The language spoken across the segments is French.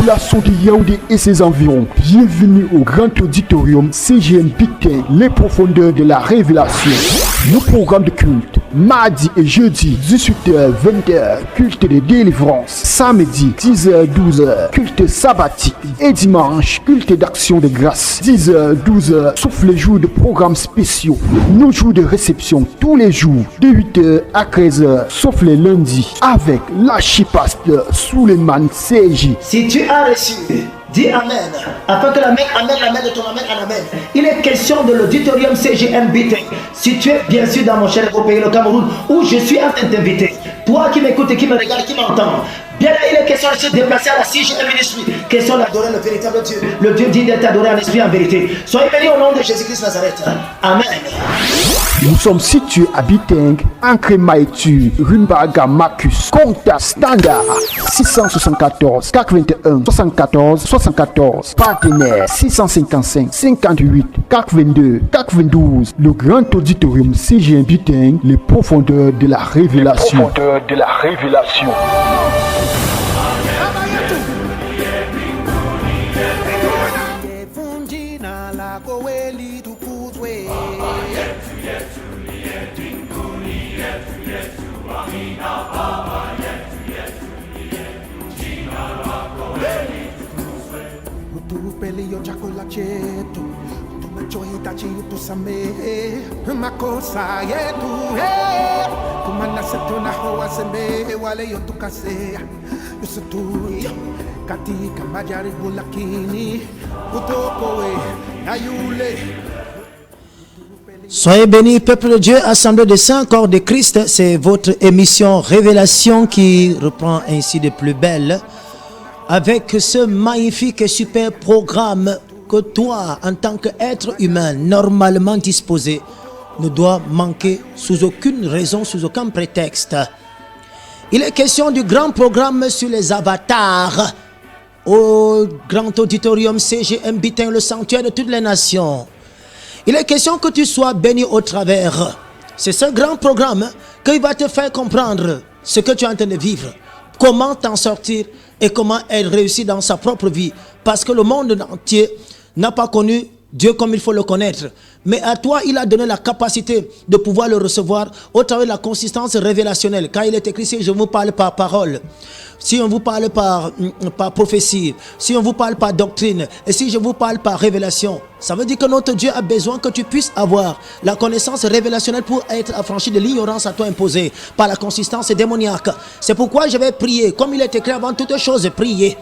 population de Yaoundé et ses environs, bienvenue au grand auditorium CGN Big, les profondeurs de la révélation. Nos programmes de culte, mardi et jeudi, 18h, 20h, culte de délivrance, samedi, 10h, 12h, culte sabbatique, et dimanche, culte d'action de grâce, 10h, 12h, sauf les jours de programmes spéciaux. Nos jours de réception, tous les jours, de 8h à 13h, sauf les lundis, avec l'archipasteur Suleiman CJ. Si tu as reçu, dis Amen, afin que l'amen de ton amen en amen. Il est question de l'auditorium CGN Big, situé bien sûr dans mon cher beau pays, le Cameroun, où je suis en train de t'inviter. Toi qui m'écoutes et qui me regardes, qui m'entends, bien là, il est question de se déplacer à la CGN Ministry, question d'adorer le véritable Dieu, le Dieu digne d'être adoré en esprit en vérité. Soyez bénis au nom de Jésus-Christ Nazareth. Amen. Nous sommes situés à Biteng, en Crémaïtu, Rumbaga Marcus, Contact Standard 674 421 74 74, partenaire 655 58 422 422, le grand auditorium CGN Biteng, les profondeurs de la révélation. Les profondeurs de la révélation. Pelio chakula chetu tumechoita chitu samehe makosa yetu kumana setu na hoa sembe wale yotukasea yusutuyo katika majaribu lakini utokowe na yule. Soyez bénis, peuple de Dieu, assemblée des saints, corps de Christ. C'est votre émission Révélation qui reprend ainsi de plus belle avec ce magnifique et super programme que toi, en tant qu'être humain normalement disposé, ne dois manquer sous aucune raison, sous aucun prétexte. Il est question du grand programme sur les avatars au grand auditorium CGN Big, le sanctuaire de toutes les nations. Il est question que tu sois béni au travers. C'est ce grand programme qui va te faire comprendre ce que tu es en train de vivre, comment t'en sortir et comment elle réussit dans sa propre vie. Parce que le monde entier n'a pas connu Dieu comme il faut le connaître. Mais à toi, il a donné la capacité de pouvoir le recevoir au travers de la consistance révélationnelle. Quand il est écrit, si je vous parle par parole, si on vous parle par prophétie, si on vous parle par doctrine, et si je vous parle par révélation, ça veut dire que notre Dieu a besoin que tu puisses avoir la connaissance révélationnelle pour être affranchi de l'ignorance à toi imposée par la consistance démoniaque. C'est pourquoi je vais prier. Comme il est écrit avant toute chose, prier.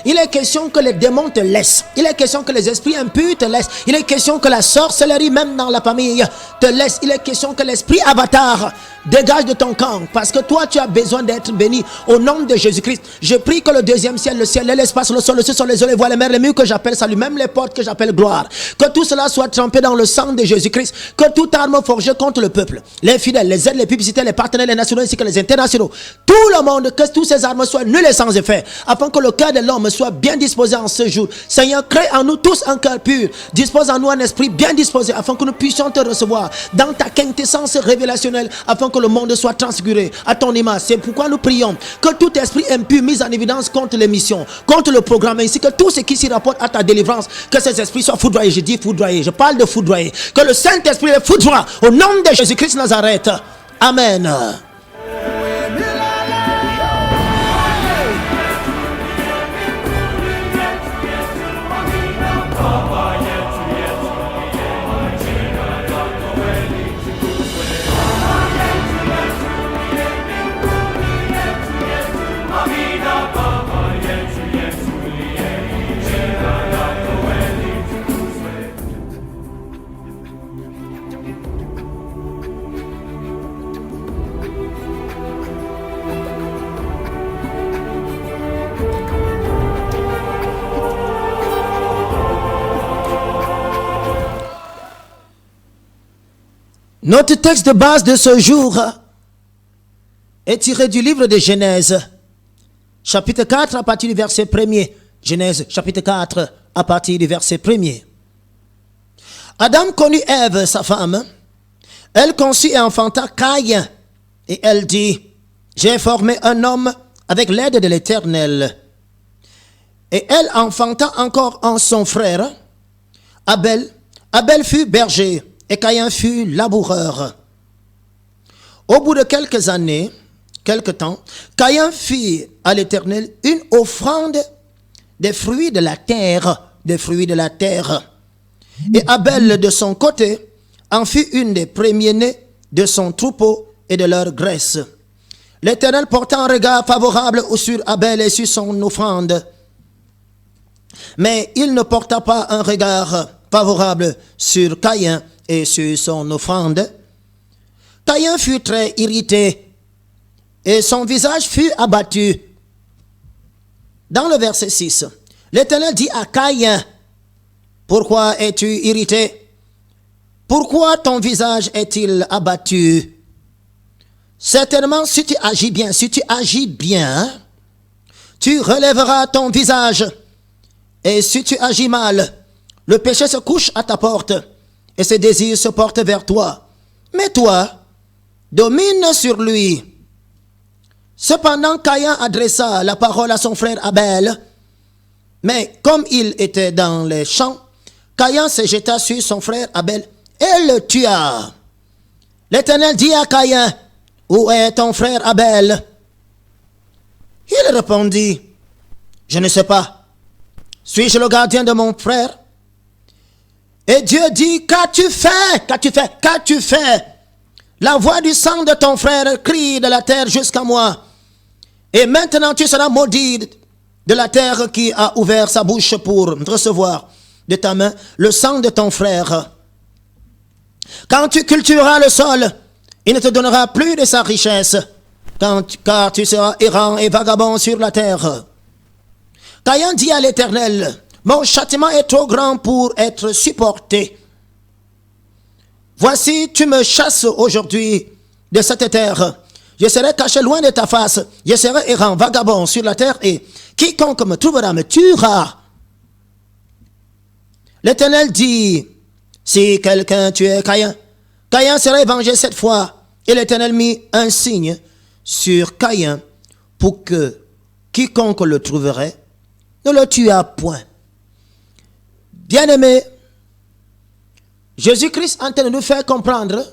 Il est question que les démons te laissent. Il est question que les esprits impurs te laissent. Il est question que la sorcellerie, même dans la famille, te laisse. Il est question que l'esprit avatar dégage de ton camp. Parce que toi, tu as besoin d'être béni au nom de Jésus-Christ. Je prie que le deuxième ciel, le ciel, l'espace, le sol, le ciel, sur les eaux, les voies, les mers, les murs que j'appelle salut, même les portes que j'appelle gloire. Que tout cela soit trempé dans le sang de Jésus-Christ. Que toute arme forgée contre le peuple, les fidèles, les aides, les publicités, les partenaires, les nationaux ainsi que les internationaux, tout le monde, que toutes ces armes soient nulles et sans effet. Afin que le cœur de l'homme soit bien disposé en ce jour. Seigneur, crée en nous tous un cœur pur. Dispose en nous un esprit bien disposé afin que nous puissions te recevoir dans ta quintessence révélationnelle, afin que le monde soit transfiguré à ton image. C'est pourquoi nous prions que tout esprit impur mis en évidence contre l'émission, contre le programme, ainsi que tout ce qui s'y rapporte à ta délivrance, que ces esprits soient foudroyés. Je dis foudroyés, je parle de foudroyer. Que le Saint-Esprit les foudroie au nom de Jésus-Christ Nazareth. Amen. Notre texte de base de ce jour est tiré du livre de Genèse, chapitre 4 à partir du verset 1er. Genèse, chapitre 4 à partir du verset 1er. Adam connut Ève, sa femme. Elle conçut et enfanta Caïn. Et elle dit, j'ai formé un homme avec l'aide de l'Éternel. Et elle enfanta encore en son frère, Abel. Abel fut berger et Caïn fut laboureur. Au bout de quelques années, quelque temps, Caïn fit à l'Éternel une offrande des fruits de la terre, Et Abel, de son côté, en fit une des premiers-nés de son troupeau et de leur graisse. L'Éternel porta un regard favorable sur Abel et sur son offrande. Mais il ne porta pas un regard favorable sur Caïn et sur son offrande. Caïn fut très irrité et son visage fut abattu. Dans le verset 6, l'Éternel dit à Caïn, pourquoi es-tu irrité? Pourquoi ton visage est-il abattu? Certainement, si tu agis bien, tu relèveras ton visage. Et si tu agis mal, le péché se couche à ta porte et ses désirs se portent vers toi. Mais toi, domine sur lui. Cependant, Caïn adressa la parole à son frère Abel. Mais comme il était dans les champs, Caïn se jeta sur son frère Abel et le tua. L'Éternel dit à Caïn, où est ton frère Abel? Il répondit, je ne sais pas. Suis-je le gardien de mon frère? Et Dieu dit, qu'as-tu fait? La voix du sang de ton frère crie de la terre jusqu'à moi. Et maintenant tu seras maudit de la terre qui a ouvert sa bouche pour recevoir de ta main le sang de ton frère. Quand tu cultiveras le sol, il ne te donnera plus de sa richesse, car tu seras errant et vagabond sur la terre. Caïn dit à l'Éternel, mon châtiment est trop grand pour être supporté. Voici, tu me chasses aujourd'hui de cette terre. Je serai caché loin de ta face. Je serai errant, vagabond sur la terre et quiconque me trouvera me tuera. L'Éternel dit, si quelqu'un tuait Caïn, Caïn serait vengé cette fois. Et l'Éternel mit un signe sur Caïn pour que quiconque le trouverait ne le tuât point. Bien-aimé, Jésus-Christ est en train de nous faire comprendre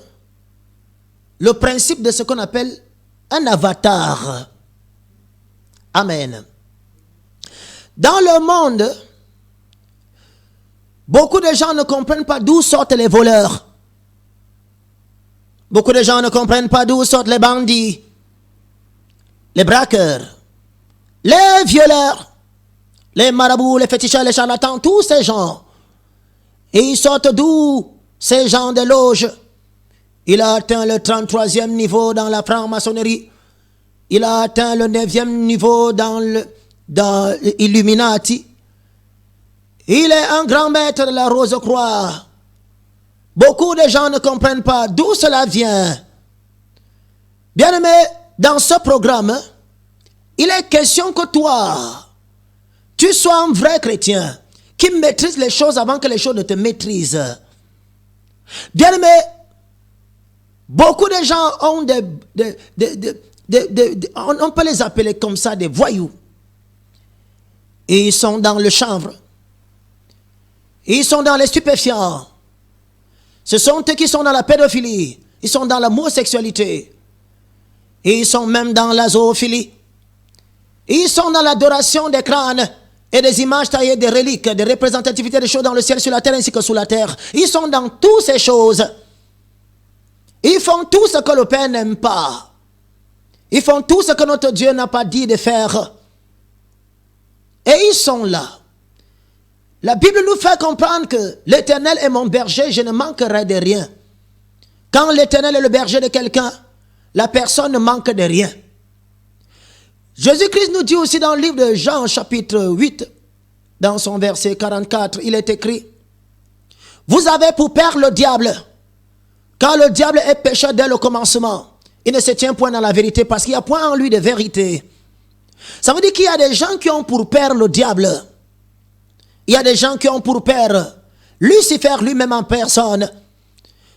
le principe de ce qu'on appelle un avatar. Amen. Dans le monde, beaucoup de gens ne comprennent pas d'où sortent les voleurs. Beaucoup de gens ne comprennent pas d'où sortent les bandits, les braqueurs, les violeurs, les marabouts, les féticheurs, les charlatans, tous ces gens. Et ils sortent d'où? Ces gens de loge. Il a atteint le 33e niveau dans la franc-maçonnerie. Il a atteint le 9e niveau dans l'Illuminati. Il est un grand maître de la Rose-Croix. Beaucoup de gens ne comprennent pas d'où cela vient. Bien-aimé, dans ce programme, il est question que toi, tu sois un vrai chrétien qui maîtrise les choses avant que les choses ne te maîtrisent. Bien-aimé, beaucoup de gens ont on peut les appeler comme ça des voyous. Et ils sont dans le chanvre. Ils sont dans les stupéfiants. Ce sont eux qui sont dans la pédophilie. Ils sont dans l'homosexualité. Et ils sont même dans la zoophilie. Ils sont dans l'adoration des crânes et des images taillées, des reliques, des représentativités des choses dans le ciel, sur la terre ainsi que sous la terre. Ils sont dans toutes ces choses. Ils font tout ce que le Père n'aime pas. Ils font tout ce que notre Dieu n'a pas dit de faire. Et ils sont là. La Bible nous fait comprendre que l'Éternel est mon berger, je ne manquerai de rien. Quand l'Éternel est le berger de quelqu'un, la personne ne manque de rien. Jésus-Christ nous dit aussi dans le livre de Jean, chapitre 8, dans son verset 44, il est écrit, vous avez pour père le diable, car le diable est pécheur dès le commencement. Il ne se tient point dans la vérité parce qu'il n'y a point en lui de vérité. Ça veut dire qu'il y a des gens qui ont pour père le diable. Il y a des gens qui ont pour père Lucifer lui-même en personne.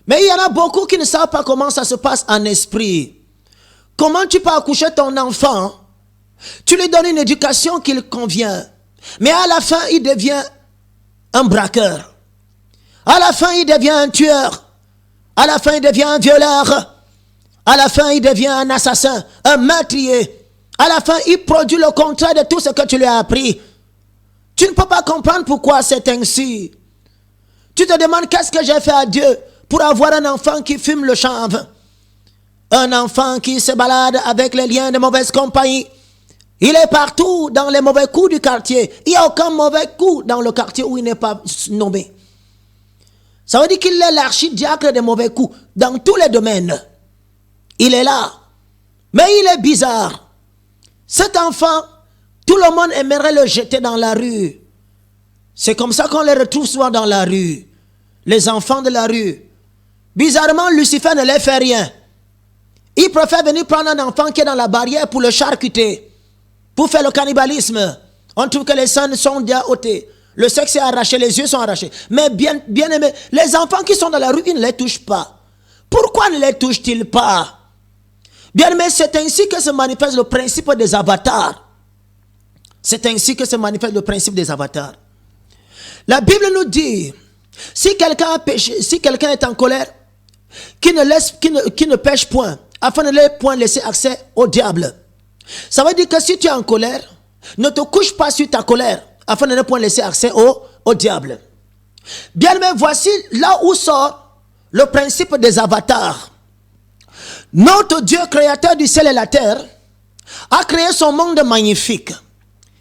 Mais il y en a beaucoup qui ne savent pas comment ça se passe en esprit. Comment tu peux accoucher ton enfant? Tu lui donnes une éducation qui lui convient. Mais à la fin, il devient un braqueur. À la fin, il devient un tueur. À la fin, il devient un violeur. À la fin, il devient un assassin, un meurtrier. À la fin, il produit le contraire de tout ce que tu lui as appris. Tu ne peux pas comprendre pourquoi c'est ainsi. Tu te demandes qu'est-ce que j'ai fait à Dieu pour avoir un enfant qui fume le chanvre. Un enfant qui se balade avec les liens de mauvaise compagnie. Il est partout dans les mauvais coups du quartier. Il n'y a aucun mauvais coup dans le quartier où il n'est pas nommé. Ça veut dire qu'il est l'archidiacre des mauvais coups dans tous les domaines. Il est là. Mais il est bizarre. Cet enfant, tout le monde aimerait le jeter dans la rue. C'est comme ça qu'on les retrouve souvent dans la rue. Les enfants de la rue. Bizarrement, Lucifer ne les fait rien. Il préfère venir prendre un enfant qui est dans la barrière pour le charcuter, pour faire le cannibalisme. On trouve que les seins sont déjà ôtés. Le sexe est arraché, les yeux sont arrachés. Mais bien aimé, les enfants qui sont dans la rue, ils ne les touchent pas. Pourquoi ne les touchent-ils pas? Bien aimé, c'est ainsi que se manifeste le principe des avatars. C'est ainsi que se manifeste le principe des avatars. La Bible nous dit, si quelqu'un a péché, si quelqu'un est en colère, qui ne pêche point, afin de ne point laisser accès au diable. Ça veut dire que si tu es en colère, ne te couche pas sur ta colère, afin de ne point laisser accès au diable. Bien aimé, voici là où sort le principe des avatars. Notre Dieu, créateur du ciel et la terre, a créé son monde magnifique.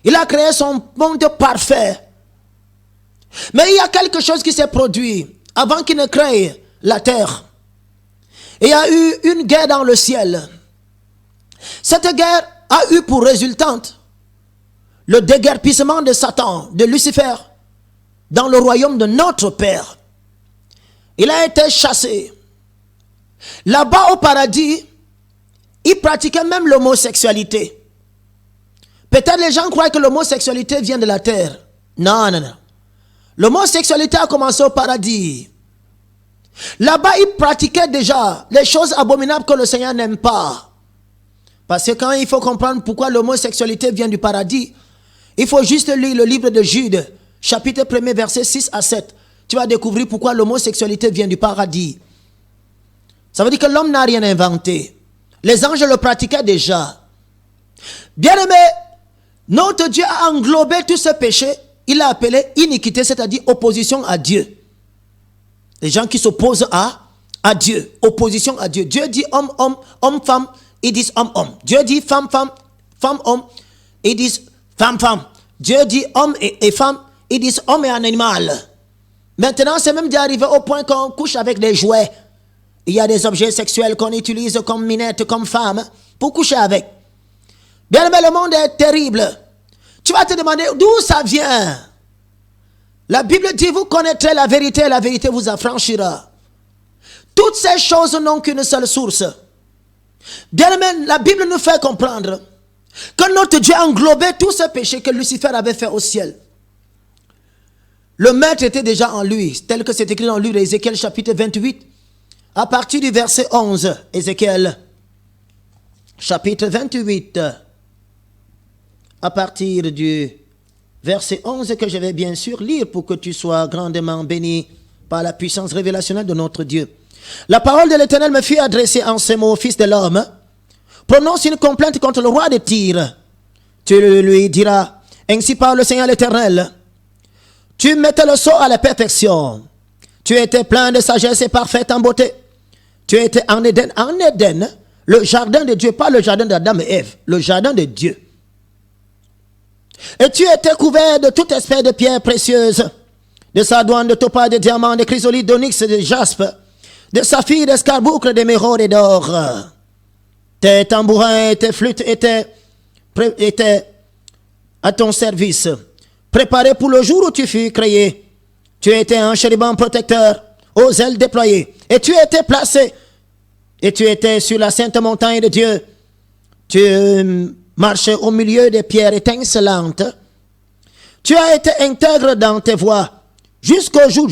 Il a créé son monde parfait. Mais il y a quelque chose qui s'est produit avant qu'il ne crée la terre. Il y a eu une guerre dans le ciel. Cette guerre a eu pour résultante le déguerpissement de Satan, de Lucifer, dans le royaume de notre Père. Il a été chassé. Là-bas au paradis, il pratiquait même l'homosexualité. Peut-être les gens croient que l'homosexualité vient de la terre. Non, non, non. L'homosexualité a commencé au paradis. Là-bas, il pratiquait déjà les choses abominables que le Seigneur n'aime pas. Parce que quand il faut comprendre pourquoi l'homosexualité vient du paradis, il faut juste lire le livre de Jude, chapitre 1er, versets 6 à 7. Tu vas découvrir pourquoi l'homosexualité vient du paradis. Ça veut dire que l'homme n'a rien inventé. Les anges le pratiquaient déjà. Bien aimé, notre Dieu a englobé tout ce péché. Il l'a appelé iniquité, c'est-à-dire opposition à Dieu. Les gens qui s'opposent à Dieu. Opposition à Dieu. Dieu dit homme, homme, homme, femme. Ils disent homme, homme. Dieu dit femme, femme, femme, homme. Ils disent femme, femme. Dieu dit homme et femme. Ils disent homme et un animal. Maintenant, c'est même déjà arrivé au point qu'on couche avec des jouets. Il y a des objets sexuels qu'on utilise comme minette, comme femme, pour coucher avec. Bien aimé, le monde est terrible. Tu vas te demander d'où ça vient. La Bible dit, vous connaîtrez la vérité et la vérité vous affranchira. Toutes ces choses n'ont qu'une seule source. Bien aimé, la Bible nous fait comprendre que notre Dieu englobait tout ce péché que Lucifer avait fait au ciel. Le maître était déjà en lui, tel que c'est écrit dans le livre d'Ézéchiel chapitre 28, à partir du verset 11. Ézéchiel chapitre 28, à partir du verset 11 que je vais bien sûr lire pour que tu sois grandement béni par la puissance révélationnelle de notre Dieu. La parole de l'Éternel me fut adressée en ces mots, fils de l'homme. Prononce une complainte contre le roi de Tyr. Tu lui diras, ainsi parle le Seigneur l'Éternel. Tu mettais le sceau à la perfection. Tu étais plein de sagesse et parfaite en beauté. Tu étais en Éden. En Éden, le jardin de Dieu, pas le jardin d'Adam et Ève, le jardin de Dieu. Et tu étais couvert de toute espèce de pierres précieuses, de sardoine, de topaz, de diamants, de chrysolites, d'onyx, de jaspe, de saphir, d'escarboucle, d'émeraude et d'or. Tes tambourins et tes flûtes étaient à ton service, préparés pour le jour où tu fus créé. Tu étais un chérubin protecteur, aux ailes déployées, et tu étais placé, et tu étais sur la sainte montagne de Dieu. Tu marchais au milieu des pierres étincelantes. Tu as été intègre dans tes voies jusqu'au jour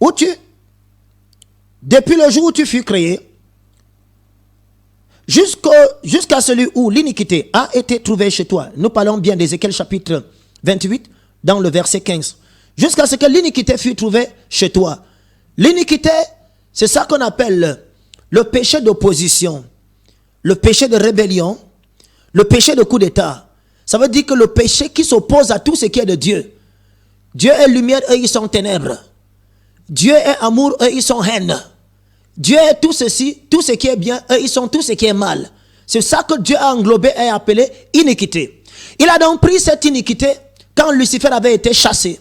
où depuis le jour où tu fus créé, jusqu'à celui où l'iniquité a été trouvée chez toi. Nous parlons bien d'Ézéchiel chapitre 28, dans le verset 15. Jusqu'à ce que l'iniquité fût trouvée chez toi. L'iniquité, c'est ça qu'on appelle le péché d'opposition, le péché de rébellion, le péché de coup d'état. Ça veut dire que le péché qui s'oppose à tout ce qui est de Dieu. Dieu est lumière, eux ils sont ténèbres. Dieu est amour, eux ils sont haine. Dieu est tout ceci, tout ce qui est bien, eux ils sont tout ce qui est mal. C'est ça que Dieu a englobé et appelé iniquité. Il a donc pris cette iniquité quand Lucifer avait été chassé.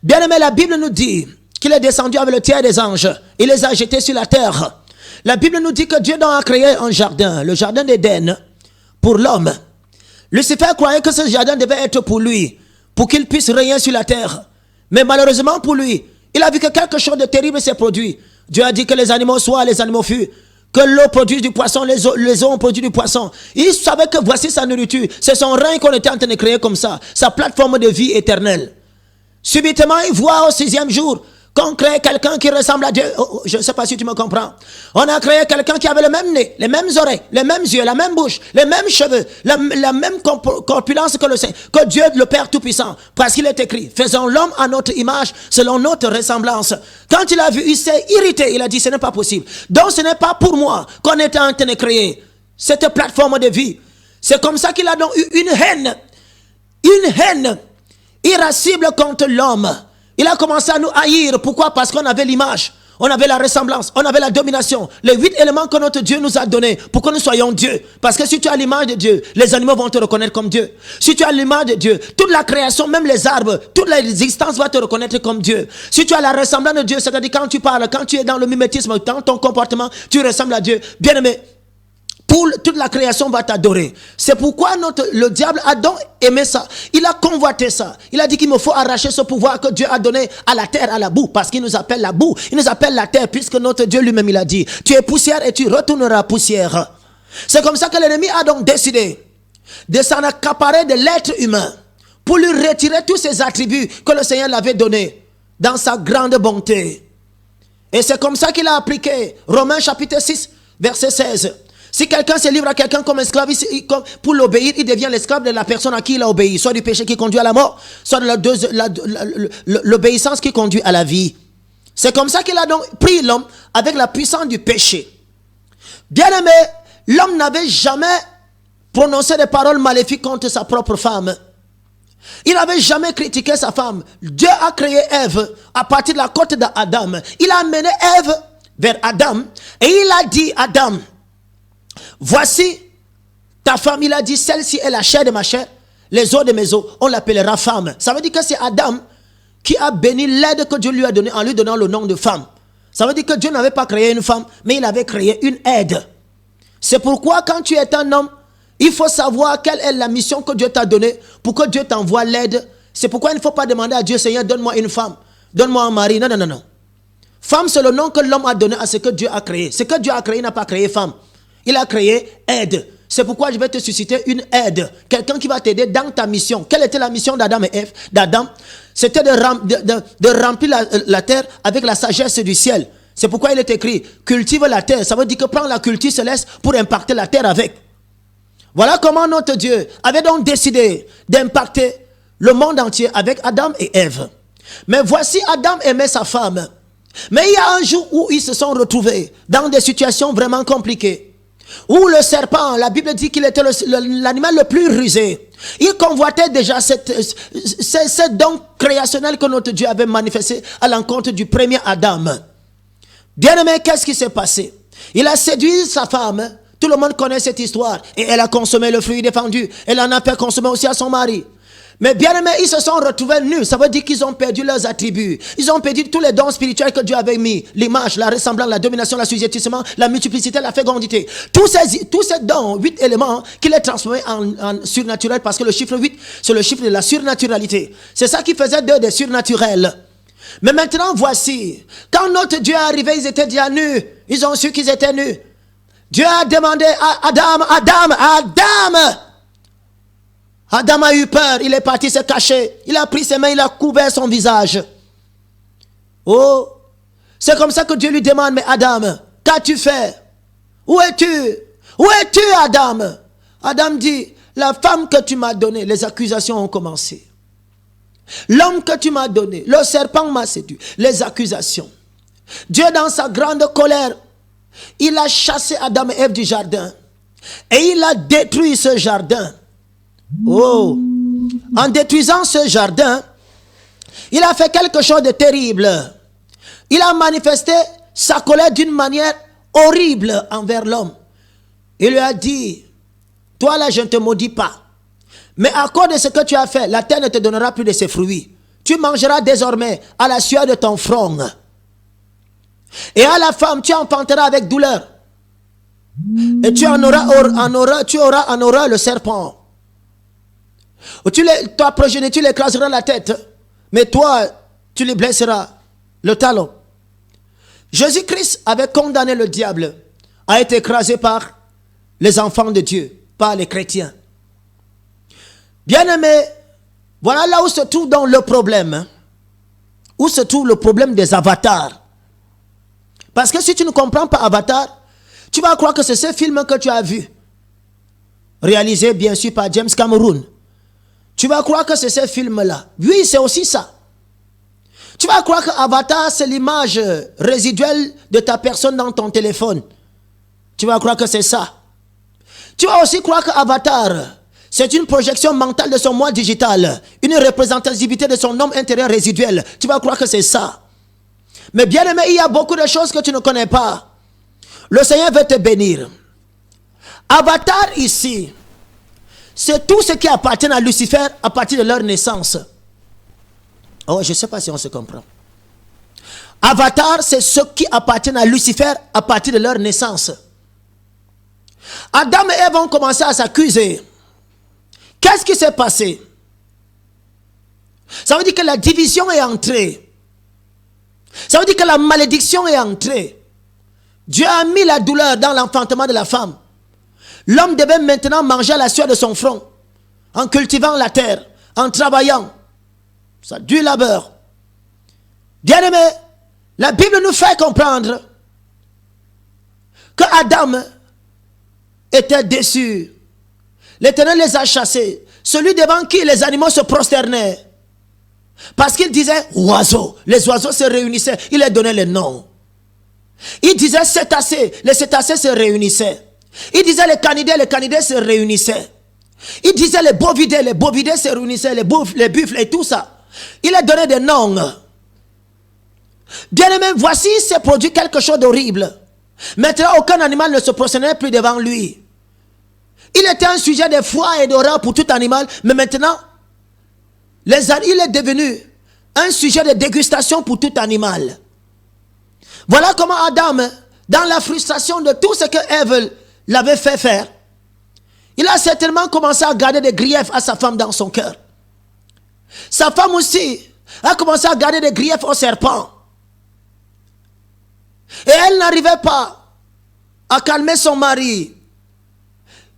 Bien aimé, la Bible nous dit qu'il est descendu avec le tiers des anges. Il les a jetés sur la terre. La Bible nous dit que Dieu donc a créé un jardin, le jardin d'Éden, pour l'homme. Lucifer croyait que ce jardin devait être pour lui, pour qu'il puisse régner sur la terre. Mais malheureusement pour lui, il a vu que quelque chose de terrible s'est produit. Dieu a dit que les animaux soient, les animaux furent. Que l'eau produise du poisson, les eaux ont produit du poisson. Il savait que voici sa nourriture. C'est son règne qu'on était en train de créer comme ça. Sa plateforme de vie éternelle. Subitement, il voit au 6e jour qu'on crée quelqu'un qui ressemble à Dieu. Je ne sais pas si tu me comprends. On a créé quelqu'un qui avait le même nez, les mêmes oreilles, les mêmes yeux, la même bouche, les mêmes cheveux, la même corpulence que Dieu le Père Tout-Puissant. Parce qu'il est écrit, faisons l'homme à notre image, selon notre ressemblance. Quand il a vu, il s'est irrité. Il a dit, ce n'est pas possible. Donc ce n'est pas pour moi qu'on était en train de créer cette plateforme de vie. C'est comme ça qu'il a donc eu une haine irascible contre l'homme. Il a commencé à nous haïr. Pourquoi? Parce qu'on avait l'image, on avait la ressemblance, on avait la domination. Les 8 éléments que notre Dieu nous a donnés pour que nous soyons Dieu. Parce que si tu as l'image de Dieu, les animaux vont te reconnaître comme Dieu. Si tu as l'image de Dieu, toute la création, même les arbres, toute l'existence va te reconnaître comme Dieu. Si tu as la ressemblance de Dieu, c'est-à-dire quand tu parles, quand tu es dans le mimétisme, dans ton comportement, tu ressembles à Dieu. Bien aimé, toute la création va t'adorer. C'est pourquoi le diable a donc aimé ça. Il a convoité ça. Il a dit qu'il me faut arracher ce pouvoir que Dieu a donné à la terre, à la boue. Parce qu'il nous appelle la boue. Il nous appelle la terre, puisque notre Dieu lui-même, il a dit, tu es poussière et tu retourneras poussière. C'est comme ça que l'ennemi a donc décidé de s'en accaparer de l'être humain pour lui retirer tous ses attributs que le Seigneur l'avait donnés dans sa grande bonté. Et c'est comme ça qu'il a appliqué Romains chapitre 6, verset 16. Si quelqu'un se livre à quelqu'un comme esclave, pour l'obéir, il devient l'esclave de la personne à qui il a obéi. Soit du péché qui conduit à la mort, soit de l'obéissance qui conduit à la vie. C'est comme ça qu'il a donc pris l'homme avec la puissance du péché. Bien aimé, l'homme n'avait jamais prononcé des paroles maléfiques contre sa propre femme. Il n'avait jamais critiqué sa femme. Dieu a créé Ève à partir de la côte d'Adam. Il a amené Ève vers Adam et il a dit à Adam, voici ta femme. Il a dit, celle-ci est la chair de ma chair, les os de mes os, on l'appellera femme. Ça veut dire que c'est Adam qui a béni l'aide que Dieu lui a donnée en lui donnant le nom de femme. Ça veut dire que Dieu n'avait pas créé une femme, mais il avait créé une aide. C'est pourquoi quand tu es un homme, il faut savoir quelle est la mission que Dieu t'a donnée pour que Dieu t'envoie l'aide. C'est pourquoi il ne faut pas demander à Dieu, Seigneur, donne-moi une femme, donne-moi un mari. Non, non, non, non. Femme, c'est le nom que l'homme a donné à ce que Dieu a créé. Ce que Dieu a créé, il n'a pas créé femme. Il a créé aide. C'est pourquoi je vais te susciter une aide. Quelqu'un qui va t'aider dans ta mission. Quelle était la mission d'Adam et Ève, d'Adam? C'était de remplir la terre avec la sagesse du ciel. C'est pourquoi il est écrit, cultive la terre. Ça veut dire que prends la culture céleste pour impacter la terre avec. Voilà comment notre Dieu avait donc décidé d'impacter le monde entier avec Adam et Ève. Mais voici, Adam aimait sa femme. Mais il y a un jour où ils se sont retrouvés dans des situations vraiment compliquées. Où le serpent, la Bible dit qu'il était l'animal le plus rusé. Il convoitait déjà cette don créationnel que notre Dieu avait manifesté à l'encontre du premier Adam. Bien aimé, qu'est-ce qui s'est passé? Il a séduit sa femme. Tout le monde connaît cette histoire. Et elle a consommé le fruit défendu. Elle en a fait consommer aussi à son mari. Mais bien aimé, ils se sont retrouvés nus. Ça veut dire qu'ils ont perdu leurs attributs. Ils ont perdu tous les dons spirituels que Dieu avait mis. L'image, la ressemblance, la domination, l'assujettissement, la multiplicité, la fécondité. Tous ces dons, 8 éléments, qu'il est transformé en surnaturel. Parce que le chiffre 8, c'est le chiffre de la surnaturalité. C'est ça qui faisait d'eux des surnaturels. Mais maintenant, voici. Quand notre Dieu est arrivé, ils étaient déjà nus. Ils ont su qu'ils étaient nus. Dieu a demandé à Adam. Adam a eu peur, il est parti se cacher. Il a pris ses mains, il a couvert son visage. Oh, c'est comme ça que Dieu lui demande, mais Adam, qu'as-tu fait? Où es-tu? Où es-tu, Adam? Adam dit, la femme que tu m'as donnée, les accusations ont commencé. L'homme que tu m'as donné, le serpent m'a séduit, les accusations. Dieu, dans sa grande colère, il a chassé Adam et Ève du jardin. Et il a détruit ce jardin. Oh! En détruisant ce jardin, il a fait quelque chose de terrible. Il a manifesté sa colère d'une manière horrible envers l'homme. Il lui a dit, toi là je ne te maudis pas. Mais à cause de ce que tu as fait, la terre ne te donnera plus de ses fruits. Tu mangeras désormais à la sueur de ton front. Et à la femme, tu enfanteras avec douleur. Et tu auras en horreur le serpent. Ta progéniture l'écrasera la tête. Mais toi, tu les blesseras le talon. Jésus-Christ avait condamné le diable, a été écrasé par les enfants de Dieu, par les chrétiens. Bien-aimés, voilà là où se trouve donc le problème. Où se trouve le problème des avatars. Parce que si tu ne comprends pas Avatar, tu vas croire que c'est ce film que tu as vu, réalisé bien sûr par James Cameron. Tu vas croire que c'est ce film-là. Oui, c'est aussi ça. Tu vas croire que Avatar, c'est l'image résiduelle de ta personne dans ton téléphone. Tu vas croire que c'est ça. Tu vas aussi croire que Avatar, c'est une projection mentale de son moi digital, une représentativité de son homme intérieur résiduel. Tu vas croire que c'est ça. Mais bien aimé, il y a beaucoup de choses que tu ne connais pas. Le Seigneur veut te bénir. Avatar ici, c'est tout ce qui appartient à Lucifer à partir de leur naissance. Oh, je ne sais pas si on se comprend. Avatar, c'est ce qui appartient à Lucifer à partir de leur naissance. Adam et Ève ont commencé à s'accuser. Qu'est-ce qui s'est passé? Ça veut dire que la division est entrée. Ça veut dire que la malédiction est entrée. Dieu a mis la douleur dans l'enfantement de la femme. L'homme devait maintenant manger à la sueur de son front, en cultivant la terre, en travaillant. Ça du labeur. Bien-aimé, la Bible nous fait comprendre que Adam était déçu. L'Éternel les a chassés. Celui devant qui les animaux se prosternaient. Parce qu'il disait oiseaux. Les oiseaux se réunissaient. Il leur donnait les noms. Il disait cétacés. Les cétacés se réunissaient. Il disait les canidés se réunissaient. Il disait les bovidés se réunissaient. Les buffles et tout ça. Il leur donnait des noms. Bien aimé, voici s'est produit quelque chose d'horrible. Maintenant, aucun animal ne se prosternait plus devant lui. Il était un sujet de foi et d'horreur pour tout animal, mais maintenant, il est devenu un sujet de dégustation pour tout animal. Voilà comment Adam, dans la frustration de tout ce que Ève l'avait fait faire, il a certainement commencé à garder des griefs à sa femme dans son cœur. Sa femme aussi a commencé à garder des griefs au serpent. Et elle n'arrivait pas à calmer son mari.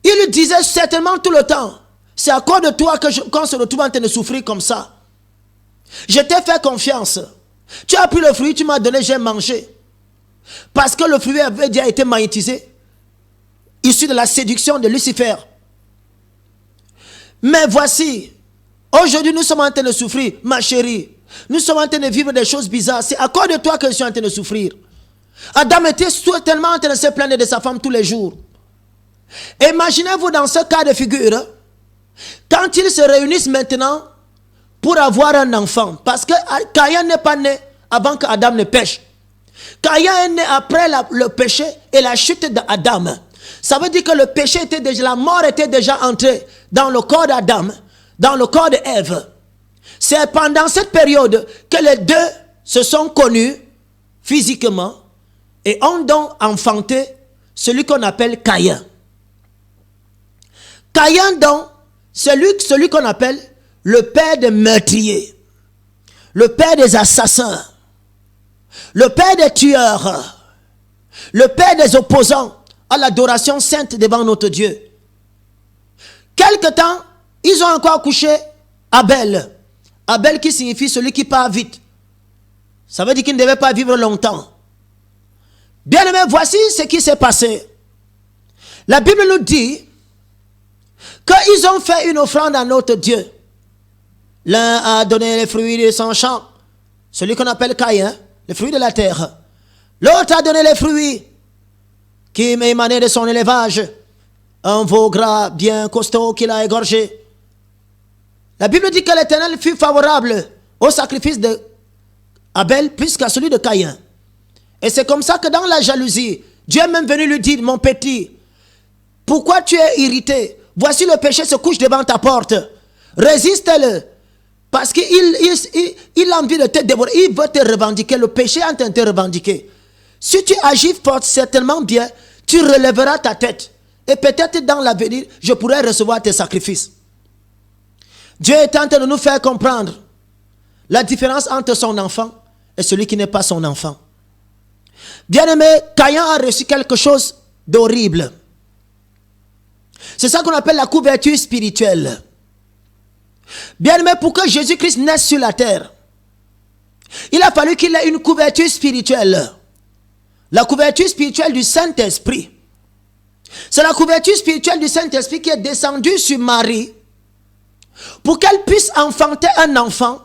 Il lui disait certainement tout le temps, c'est à cause de toi qu'on se retrouve en train de souffrir comme ça. Je t'ai fait confiance. Tu as pris le fruit, tu m'as donné, j'ai mangé. Parce que le fruit avait déjà été magnétisé, issu de la séduction de Lucifer. Mais voici, aujourd'hui nous sommes en train de souffrir, ma chérie. Nous sommes en train de vivre des choses bizarres. C'est à cause de toi que je suis en train de souffrir. Adam était tellement en train de se plaindre de sa femme tous les jours. Imaginez-vous dans ce cas de figure, quand ils se réunissent maintenant pour avoir un enfant. Parce que Caïn n'est pas né avant qu'Adam ne pêche. Caïn est né après le péché et la chute d'Adam. Ça veut dire que le péché était déjà, la mort était déjà entrée dans le corps d'Adam, dans le corps d'Ève. C'est pendant cette période que les deux se sont connus physiquement et ont donc enfanté celui qu'on appelle Caïn. Caïn donc, celui qu'on appelle le père des meurtriers, le père des assassins, le père des tueurs, le père des opposants à l'adoration sainte devant notre Dieu. Quelque temps, ils ont encore couché Abel. Abel qui signifie celui qui part vite. Ça veut dire qu'il ne devait pas vivre longtemps. Bien aimé, voici ce qui s'est passé. La Bible nous dit qu'ils ont fait une offrande à notre Dieu. L'un a donné les fruits de son champ, celui qu'on appelle Caïn, les fruits de la terre. L'autre a donné les fruits qui émanaient de son élevage, un veau gras bien costaud qu'il a égorgé. La Bible dit que l'Éternel fut favorable au sacrifice d'Abel plus qu'à celui de Caïn. Et c'est comme ça que dans la jalousie, Dieu est même venu lui dire, mon petit, pourquoi tu es irrité? Voici le péché se couche devant ta porte. Résiste-le. Parce qu'il a envie de te dévorer. Il veut te revendiquer. Le péché est en train de te revendiquer. Si tu agis fort, certainement bien, tu relèveras ta tête. Et peut-être dans l'avenir, je pourrai recevoir tes sacrifices. Dieu est en train de nous faire comprendre la différence entre son enfant et celui qui n'est pas son enfant. Bien-aimé, Caïn a reçu quelque chose d'horrible. C'est ça qu'on appelle la couverture spirituelle. Bien-aimé, pour que Jésus-Christ naisse sur la terre, il a fallu qu'il ait une couverture spirituelle. La couverture spirituelle du Saint-Esprit. C'est la couverture spirituelle du Saint-Esprit qui est descendue sur Marie pour qu'elle puisse enfanter un enfant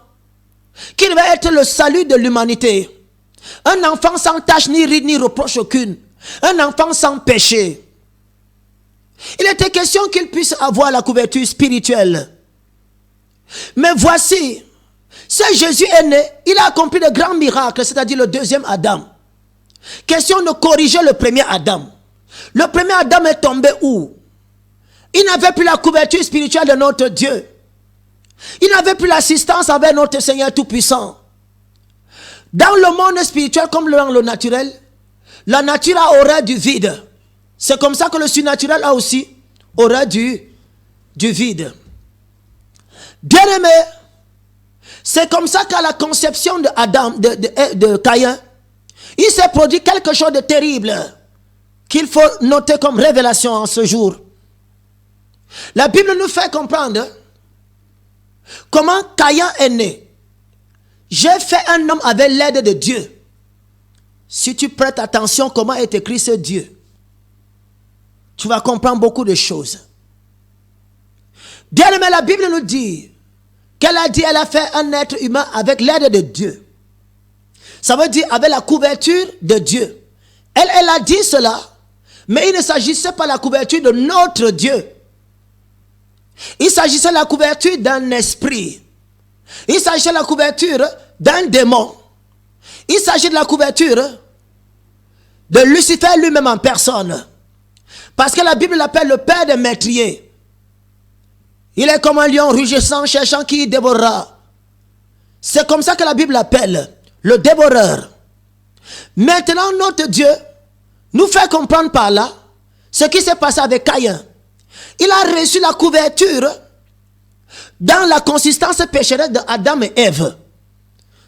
qui va être le salut de l'humanité. Un enfant sans tache, ni ride, ni reproche aucune. Un enfant sans péché. Il était question qu'il puisse avoir la couverture spirituelle. Mais voici, ce Jésus est né, il a accompli de grands miracles, c'est-à-dire le deuxième Adam. Question de corriger le premier Adam. Le premier Adam est tombé où? Il n'avait plus la couverture spirituelle de notre Dieu. Il n'avait plus l'assistance avec notre Seigneur Tout-Puissant. Dans le monde spirituel comme dans le naturel, la nature a horreur du vide. C'est comme ça que le surnaturel a aussi horreur du vide. Bien-aimé, c'est comme ça qu'à la conception de Caïn, il s'est produit quelque chose de terrible qu'il faut noter comme révélation en ce jour. La Bible nous fait comprendre comment Caïn est né. J'ai fait un homme avec l'aide de Dieu. Si tu prêtes attention comment est écrit ce Dieu, tu vas comprendre beaucoup de choses. Bien aimé, la Bible nous dit qu'elle a dit, elle a fait un être humain avec l'aide de Dieu. Ça veut dire avec la couverture de Dieu. Elle a dit cela, mais il ne s'agissait pas de la couverture de notre Dieu. Il s'agissait de la couverture d'un esprit. Il s'agissait de la couverture d'un démon. Il s'agit de la couverture de Lucifer lui-même en personne. Parce que la Bible l'appelle le père des meurtriers. Il est comme un lion rugissant, cherchant qui dévorera. C'est comme ça que la Bible l'appelle le dévoreur. Maintenant, notre Dieu nous fait comprendre par là ce qui s'est passé avec Caïn. Il a reçu la couverture dans la consistance pécheresse d'Adam et Ève.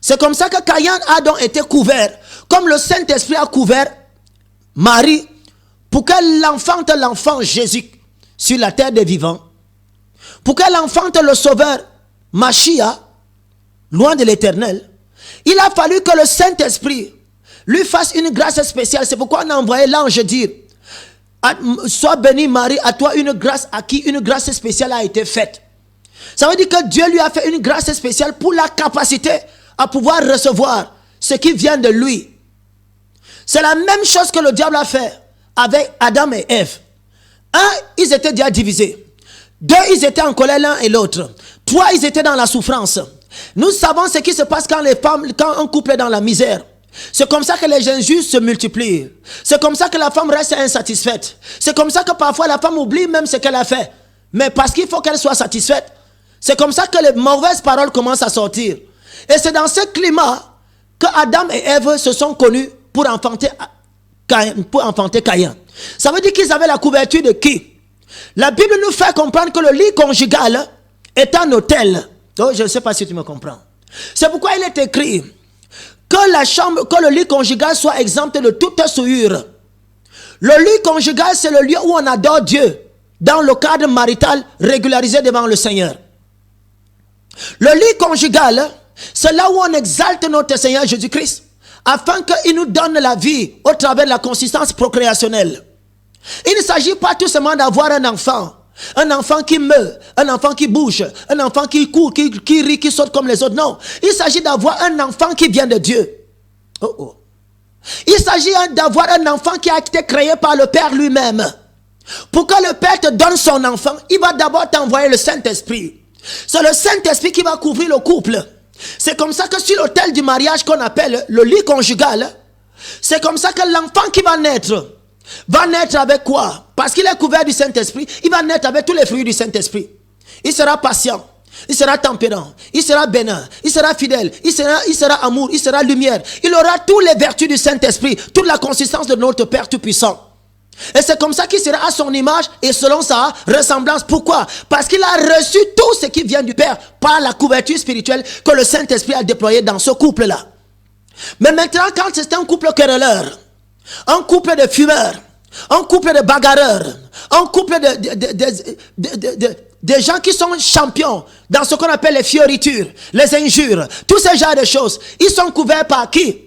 C'est comme ça que Caïn a donc été couvert, comme le Saint-Esprit a couvert Marie, pour qu'elle enfante l'enfant Jésus sur la terre des vivants, pour qu'elle enfante le Sauveur Machia, loin de l'Éternel. Il a fallu que le Saint-Esprit lui fasse une grâce spéciale. C'est pourquoi on a envoyé l'ange dire, sois bénie Marie, à toi une grâce, à qui une grâce spéciale a été faite. Ça veut dire que Dieu lui a fait une grâce spéciale pour la capacité à pouvoir recevoir ce qui vient de lui. C'est la même chose que le diable a fait avec Adam et Ève. Un, ils étaient déjà divisés. Deux, ils étaient en colère l'un et l'autre. Trois, ils étaient dans la souffrance. Nous savons ce qui se passe quand un couple est dans la misère. C'est comme ça que les injustes se multiplient. C'est comme ça que la femme reste insatisfaite. C'est comme ça que parfois la femme oublie même ce qu'elle a fait. Mais parce qu'il faut qu'elle soit satisfaite. C'est comme ça que les mauvaises paroles commencent à sortir. Et c'est dans ce climat que Adam et Ève se sont connus pour enfanter Caïn. Ça veut dire qu'ils avaient la couverture de qui? La Bible nous fait comprendre que le lit conjugal est un autel. Oh, je ne sais pas si tu me comprends. C'est pourquoi il est écrit que le lit conjugal soit exempt de toute souillure. Le lit conjugal, c'est le lieu où on adore Dieu dans le cadre marital régularisé devant le Seigneur. Le lit conjugal, c'est là où on exalte notre Seigneur Jésus-Christ afin qu'il nous donne la vie au travers de la consistance procréationnelle. Il ne s'agit pas tout simplement d'avoir un enfant qui meurt, un enfant qui bouge, un enfant qui court, qui rit, qui saute comme les autres. Non, il s'agit d'avoir un enfant qui vient de Dieu. Il s'agit d'avoir un enfant qui a été créé par le Père lui-même. Pour que le Père te donne son enfant, il va d'abord t'envoyer le Saint-Esprit. C'est le Saint-Esprit qui va couvrir le couple. C'est comme ça que sur l'autel du mariage qu'on appelle le lit conjugal, c'est comme ça que l'enfant qui va naître avec quoi? Parce qu'il est couvert du Saint-Esprit, il va naître avec tous les fruits du Saint-Esprit. Il sera patient, il sera tempérant, il sera bénin, il sera fidèle, il sera amour, il sera lumière. Il aura toutes les vertus du Saint-Esprit, toute la consistance de notre Père Tout-Puissant. Et c'est comme ça qu'il sera à son image et selon sa ressemblance. Pourquoi? Parce qu'il a reçu tout ce qui vient du Père par la couverture spirituelle que le Saint-Esprit a déployée dans ce couple-là. Mais maintenant, quand c'est un couple querelleur, un couple de fumeurs, un couple de bagarreurs, un couple de gens qui sont champions dans ce qu'on appelle les fioritures, les injures, tous ces genres de choses, ils sont couverts par qui?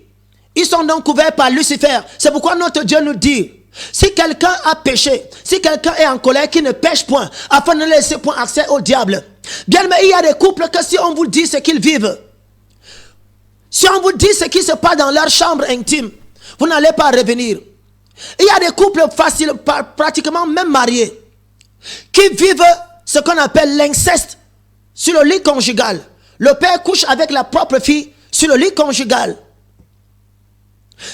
Ils sont donc couverts par Lucifer. C'est pourquoi notre Dieu nous dit, si quelqu'un a péché, si quelqu'un est en colère, qui ne pêche point, afin de ne laisser point accès au diable. Bien, mais il y a des couples que si on vous dit ce qu'ils vivent, si on vous dit ce qui se passe dans leur chambre intime, vous n'allez pas revenir. Il y a des couples faciles, pratiquement même mariés, qui vivent ce qu'on appelle l'inceste sur le lit conjugal. Le père couche avec la propre fille sur le lit conjugal.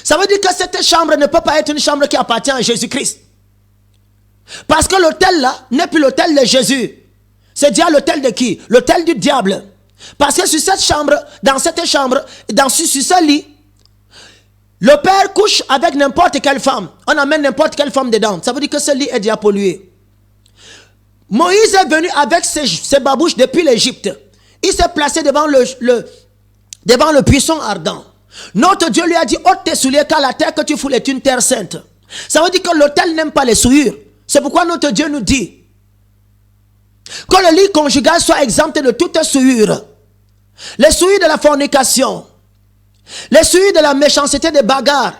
Ça veut dire que cette chambre ne peut pas être une chambre qui appartient à Jésus-Christ. Parce que l'autel là n'est plus l'autel de Jésus. C'est déjà l'autel de qui? L'autel du diable. Parce que sur cette chambre, sur ce lit, le père couche avec n'importe quelle femme. On amène n'importe quelle femme dedans. Ça veut dire que ce lit est déjà pollué. Moïse est venu avec ses babouches depuis l'Égypte. Il s'est placé devant le buisson ardent. Notre Dieu lui a dit, ôte tes souliers car la terre que tu foules est une terre sainte. Ça veut dire que l'autel n'aime pas les souillures. C'est pourquoi notre Dieu nous dit que le lit conjugal soit exempt de toute souillure. Les souillures de la fornication, les souillures de la méchanceté des bagarres,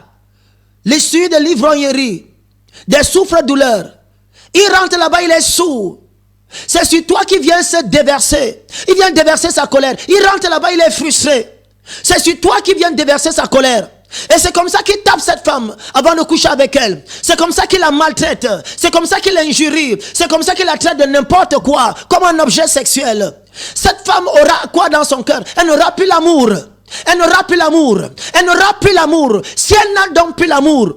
les souillures de l'ivrognerie, des souffres-douleurs. Il rentre là-bas, il est sourd. C'est sur toi qui vient se déverser. Il vient déverser sa colère. Il rentre là-bas, il est frustré. C'est sur toi qui vient déverser sa colère. Et c'est comme ça qu'il tape cette femme avant de coucher avec elle. C'est comme ça qu'il la maltraite. C'est comme ça qu'il l'injurie. C'est comme ça qu'il la traite de n'importe quoi, comme un objet sexuel. Cette femme aura quoi dans son cœur? Elle n'aura plus l'amour. Elle n'aura plus l'amour. Elle n'aura plus l'amour. Si elle n'a donc plus l'amour,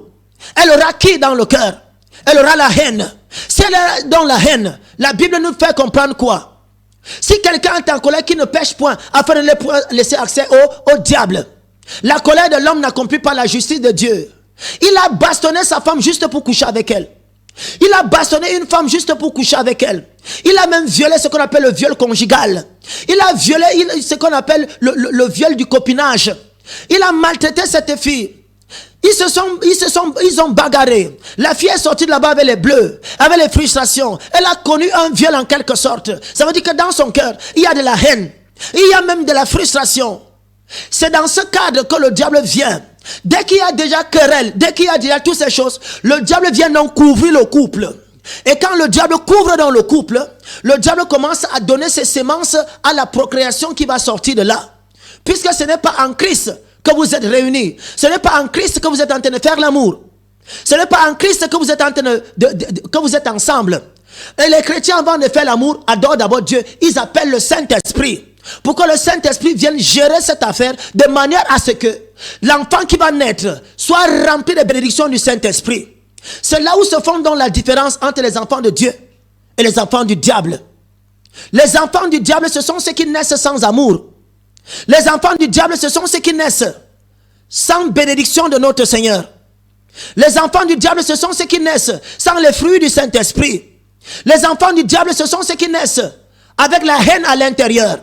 elle aura qui dans le cœur? Elle aura la haine. Si elle a donc la haine, la Bible nous fait comprendre quoi? Si quelqu'un est en colère qui ne pêche point, afin de ne laisser accès au diable. La colère de l'homme n'accomplit pas la justice de Dieu. Il a bastonné sa femme juste pour coucher avec elle. Il a bastonné une femme juste pour coucher avec elle. Il a même violé ce qu'on appelle le viol conjugal. Il a violé ce qu'on appelle le viol du copinage. Il a maltraité cette fille. Ils ont bagarré. La fille est sortie de là-bas avec les bleus, avec les frustrations. Elle a connu un viol en quelque sorte. Ça veut dire que dans son cœur, il y a de la haine. Il y a même de la frustration. C'est dans ce cadre que le diable vient. Dès qu'il y a déjà querelle, dès qu'il y a déjà toutes ces choses, le diable vient donc couvrir le couple. Et quand le diable couvre dans le couple, le diable commence à donner ses semences à la procréation qui va sortir de là. Puisque ce n'est pas en Christ que vous êtes réunis. Ce n'est pas en Christ que vous êtes en train de faire l'amour. Ce n'est pas en Christ que vous êtes en train que vous êtes ensemble. Et les chrétiens, avant de faire l'amour, adorent d'abord Dieu. Ils appellent le Saint-Esprit. Pour que le Saint-Esprit vienne gérer cette affaire de manière à ce que l'enfant qui va naître soit rempli des bénédictions du Saint-Esprit. C'est là où se fonde donc la différence entre les enfants de Dieu et les enfants du diable. Les enfants du diable, ce sont ceux qui naissent sans amour. Les enfants du diable, ce sont ceux qui naissent sans bénédiction de notre Seigneur. Les enfants du diable, ce sont ceux qui naissent sans les fruits du Saint-Esprit. Les enfants du diable, ce sont ceux qui naissent avec la haine à l'intérieur,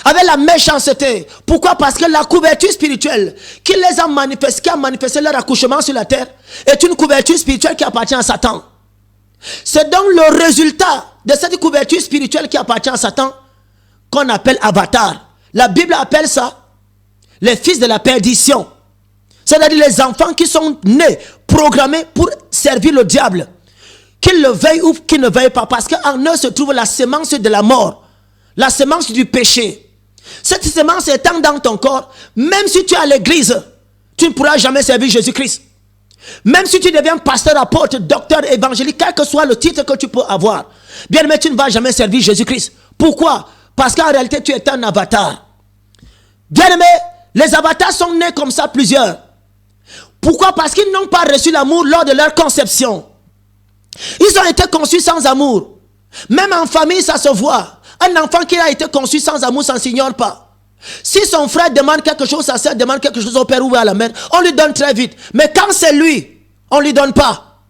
avec la méchanceté. Pourquoi? Parce que la couverture spirituelle qui les a manifestés, qui a manifesté leur accouchement sur la terre, est une couverture spirituelle qui appartient à Satan. C'est donc le résultat de cette couverture spirituelle qui appartient à Satan qu'on appelle avatar. La Bible appelle ça les fils de la perdition. C'est-à-dire les enfants qui sont nés, programmés pour servir le diable, qu'il le veuille ou qu'il ne veuille pas, parce qu'en eux se trouve la semence de la mort, la semence du péché. Cette semence étant dans ton corps, même si tu es à l'église, tu ne pourras jamais servir Jésus-Christ. Même si tu deviens pasteur, apôtre, docteur, évangélique, quel que soit le titre que tu peux avoir, bien aimé, tu ne vas jamais servir Jésus-Christ. Pourquoi? Parce qu'en réalité, tu es un avatar. Bien aimé, les avatars sont nés comme ça, plusieurs. Pourquoi? Parce qu'ils n'ont pas reçu l'amour lors de leur conception. Ils ont été conçus sans amour. Même en famille, ça se voit. Un enfant qui a été conçu sans amour, ça ne s'ignore pas. Si son frère demande quelque chose, sa soeur demande quelque chose au père ou à la mère, on lui donne très vite. Mais quand c'est lui, on ne lui donne pas.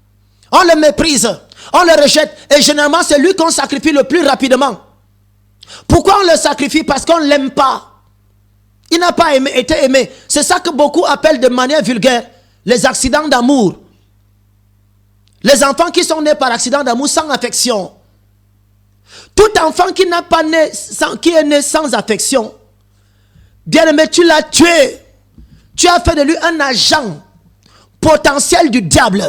On le méprise, on le rejette. Et généralement, c'est lui qu'on sacrifie le plus rapidement. Pourquoi on le sacrifie? Parce qu'on ne l'aime pas. Il n'a pas été aimé. C'est ça que beaucoup appellent de manière vulgaire les accidents d'amour. Les enfants qui sont nés par accident d'amour sans affection. Tout enfant qui n'a pas né, qui est né sans affection, bien aimé, tu l'as tué. Tu as fait de lui un agent potentiel du diable.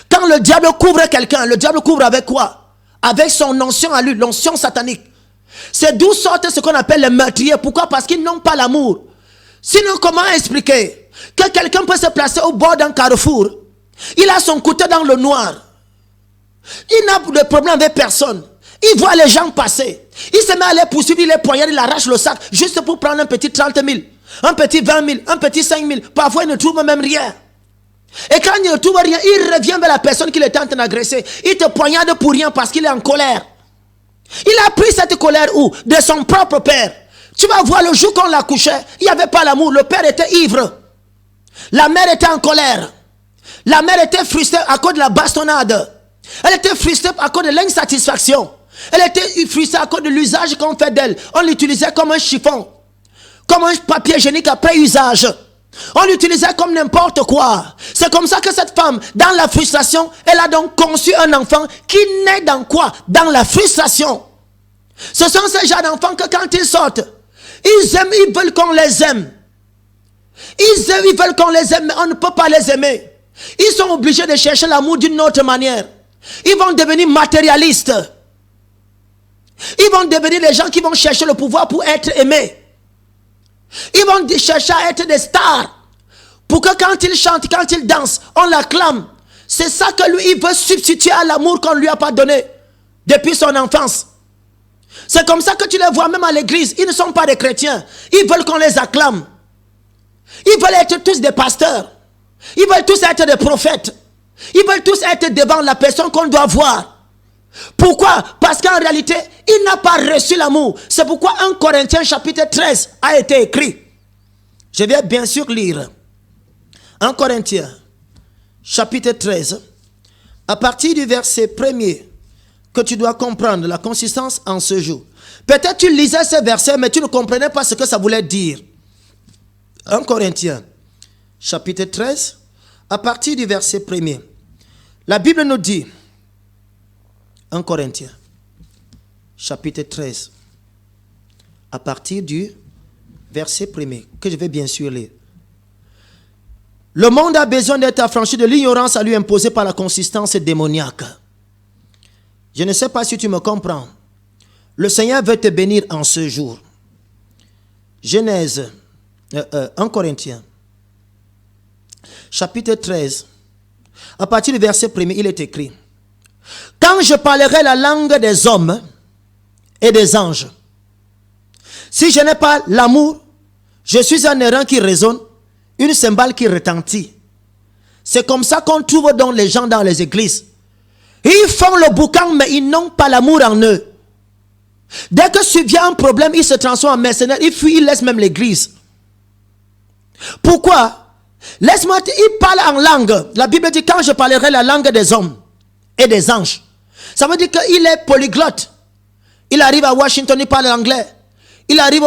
Quand le diable couvre quelqu'un, le diable couvre avec quoi? Avec son onction à lui, l'onction satanique. C'est d'où sortent ce qu'on appelle les meurtriers. Pourquoi? Parce qu'ils n'ont pas l'amour. Sinon, comment expliquer que quelqu'un peut se placer au bord d'un carrefour? Il a son couteau dans le noir. Il n'a de problème avec personne. Il voit les gens passer. Il se met à les poursuivre, il les poignarde, il arrache le sac juste pour prendre un petit 30 000, un petit 20 000, un petit 5 000. Parfois, il ne trouve même rien. Et quand il ne trouve rien, il revient vers la personne qui était en train d'agresser. Il te poignarde pour rien parce qu'il est en colère. Il a pris cette colère où? De son propre père. Tu vas voir le jour qu'on l'a couché, il n'y avait pas l'amour. Le père était ivre. La mère était en colère. La mère était frustrée à cause de la bastonnade. Elle était frustrée à cause de l'insatisfaction. Elle était frustrée à cause de l'usage qu'on fait d'elle. On l'utilisait comme un chiffon, comme un papier hygiénique après usage. On l'utilisait comme n'importe quoi. C'est comme ça que cette femme, dans la frustration, elle a donc conçu un enfant qui naît dans quoi? Dans la frustration. Ce sont ces gens d'enfants que quand ils sortent, ils aiment, ils veulent qu'on les aime. Ils aiment, ils veulent qu'on les aime, mais on ne peut pas les aimer. Ils sont obligés de chercher l'amour d'une autre manière. Ils vont devenir matérialistes. Ils vont devenir les gens qui vont chercher le pouvoir pour être aimés. Ils vont chercher à être des stars. Pour que quand ils chantent, quand ils dansent, on l'acclame. C'est ça que lui, il veut substituer à l'amour qu'on ne lui a pas donné depuis son enfance. C'est comme ça que tu les vois même à l'église. Ils ne sont pas des chrétiens. Ils veulent qu'on les acclame. Ils veulent être tous des pasteurs. Ils veulent tous être des prophètes. Ils veulent tous être devant la personne qu'on doit voir. Pourquoi? Parce qu'en réalité, il n'a pas reçu l'amour. C'est pourquoi 1 Corinthiens chapitre 13 a été écrit. Je vais bien sûr lire 1 Corinthiens chapitre 13 à partir du verset 1er que tu dois comprendre la consistance en ce jour. Peut-être tu lisais ce verset mais tu ne comprenais pas ce que ça voulait dire. 1 Corinthiens chapitre 13 à partir du verset 1er. La Bible nous dit 1 Corinthiens, chapitre 13, à partir du verset 1er, que je vais bien sûr lire. Le monde a besoin d'être affranchi de l'ignorance à lui imposée par la consistance démoniaque. Je ne sais pas si tu me comprends. Le Seigneur veut te bénir en ce jour. Genèse, 1 Corinthiens, chapitre 13, à partir du verset 1er, il est écrit: quand je parlerai la langue des hommes et des anges, si je n'ai pas l'amour, je suis un airain qui résonne, une cymbale qui retentit. C'est comme ça qu'on trouve donc les gens dans les églises. Ils font le boucan, mais ils n'ont pas l'amour en eux. Dès que survient un problème, ils se transforment en mercenaires, ils fuient, ils laissent même l'église. Pourquoi? Laisse-moi, ils parlent en langue. La Bible dit quand je parlerai la langue des hommes et des anges. Ça veut dire qu'il est polyglotte. Il arrive à Washington, il parle anglais. Il arrive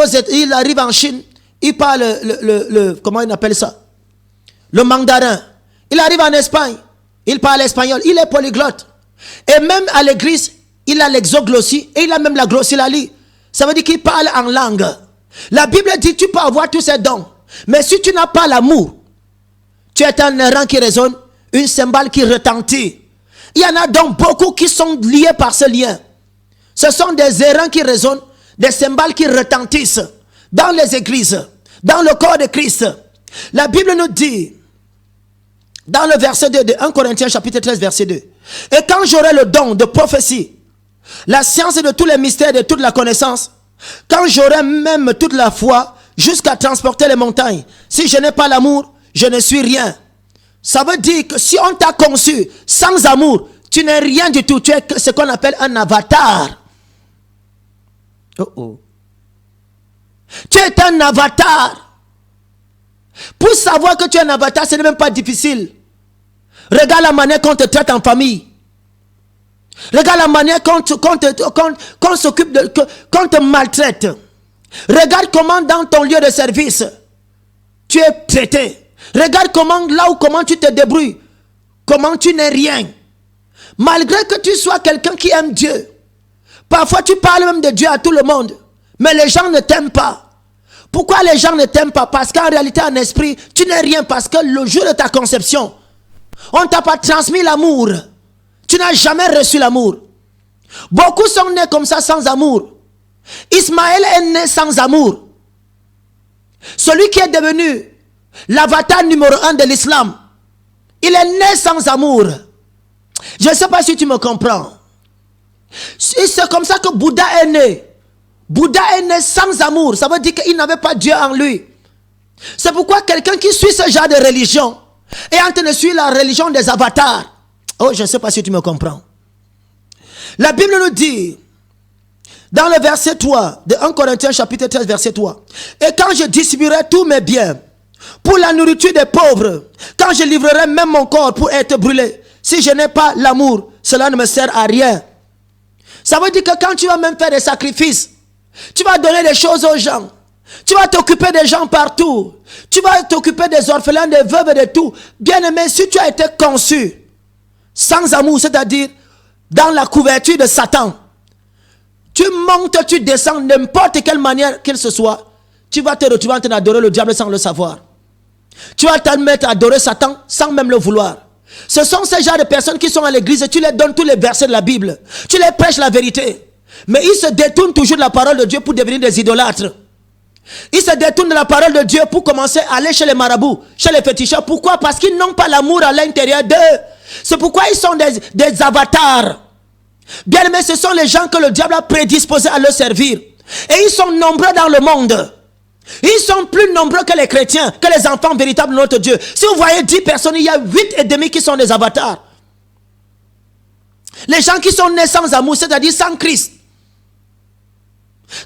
en Chine, il parle comment on appelle ça? Le mandarin. Il arrive en Espagne, il parle espagnol. Il est polyglotte. Et même à l'église, il a l'exoglossie et il a même la glossolalie. Ça veut dire qu'il parle en langue. La Bible dit tu peux avoir tous ces dons. Mais si tu n'as pas l'amour, tu es un errant qui résonne, une cymbale qui retentit. Il y en a donc beaucoup qui sont liés par ce lien. Ce sont des airains qui résonnent, des cymbales qui retentissent dans les églises, dans le corps de Christ. La Bible nous dit, dans le verset 2 de 1 Corinthiens chapitre 13 verset 2, « Et quand j'aurai le don de prophétie, la science de tous les mystères et de toute la connaissance, quand j'aurai même toute la foi jusqu'à transporter les montagnes, si je n'ai pas l'amour, je ne suis rien. » Ça veut dire que si on t'a conçu sans amour, tu n'es rien du tout. Tu es ce qu'on appelle un avatar. Tu es un avatar. Pour savoir que tu es un avatar, ce n'est même pas difficile. Regarde la manière qu'on te traite en famille. Regarde la manière qu'on s'occupe de, qu'on te maltraite. Regarde comment dans ton lieu de service, tu es traité. Regarde comment tu te débrouilles. Comment tu n'es rien. Malgré que tu sois quelqu'un qui aime Dieu. Parfois tu parles même de Dieu à tout le monde. Mais les gens ne t'aiment pas. Pourquoi les gens ne t'aiment pas? Parce qu'en réalité, en esprit, tu n'es rien. Parce que le jour de ta conception, on ne t'a pas transmis l'amour. Tu n'as jamais reçu l'amour. Beaucoup sont nés comme ça sans amour. Ismaël est né sans amour. Celui qui est devenu l'avatar numéro 1 de l'islam, il est né sans amour. Je ne sais pas si tu me comprends. C'est comme ça que Bouddha est né. Bouddha est né sans amour. Ça veut dire qu'il n'avait pas Dieu en lui. C'est pourquoi quelqu'un qui suit ce genre de religion est en train de suivre la religion des avatars. Oh, je ne sais pas si tu me comprends. La Bible nous dit, dans le verset 3 de 1 Corinthiens chapitre 13 verset 3, « Et quand je distribuerai tous mes biens pour la nourriture des pauvres, quand je livrerai même mon corps pour être brûlé, si je n'ai pas l'amour, cela ne me sert à rien. » Ça veut dire que quand tu vas même faire des sacrifices, tu vas donner des choses aux gens, tu vas t'occuper des gens partout, tu vas t'occuper des orphelins, des veuves et de tout. Bien aimé, si tu as été conçu sans amour, c'est-à-dire dans la couverture de Satan, tu montes, tu descends, n'importe quelle manière qu'il se soit, tu vas te retrouver en train d'adorer le diable sans le savoir. Tu vas te mettre à adorer Satan sans même le vouloir. Ce sont ces genres de personnes qui sont à l'église et tu les donnes tous les versets de la Bible. Tu les prêches la vérité. Mais ils se détournent toujours de la parole de Dieu pour devenir des idolâtres. Ils se détournent de la parole de Dieu pour commencer à aller chez les marabouts, chez les féticheurs. Pourquoi? Parce qu'ils n'ont pas l'amour à l'intérieur d'eux. C'est pourquoi ils sont des avatars. Bien aimé, ce sont les gens que le diable a prédisposés à le servir. Et ils sont nombreux dans le monde. Ils sont plus nombreux que les chrétiens, que les enfants véritables de notre Dieu. Si vous voyez 10 personnes, il y a 8,5 qui sont des avatars. Les gens qui sont nés sans amour, c'est-à-dire sans Christ.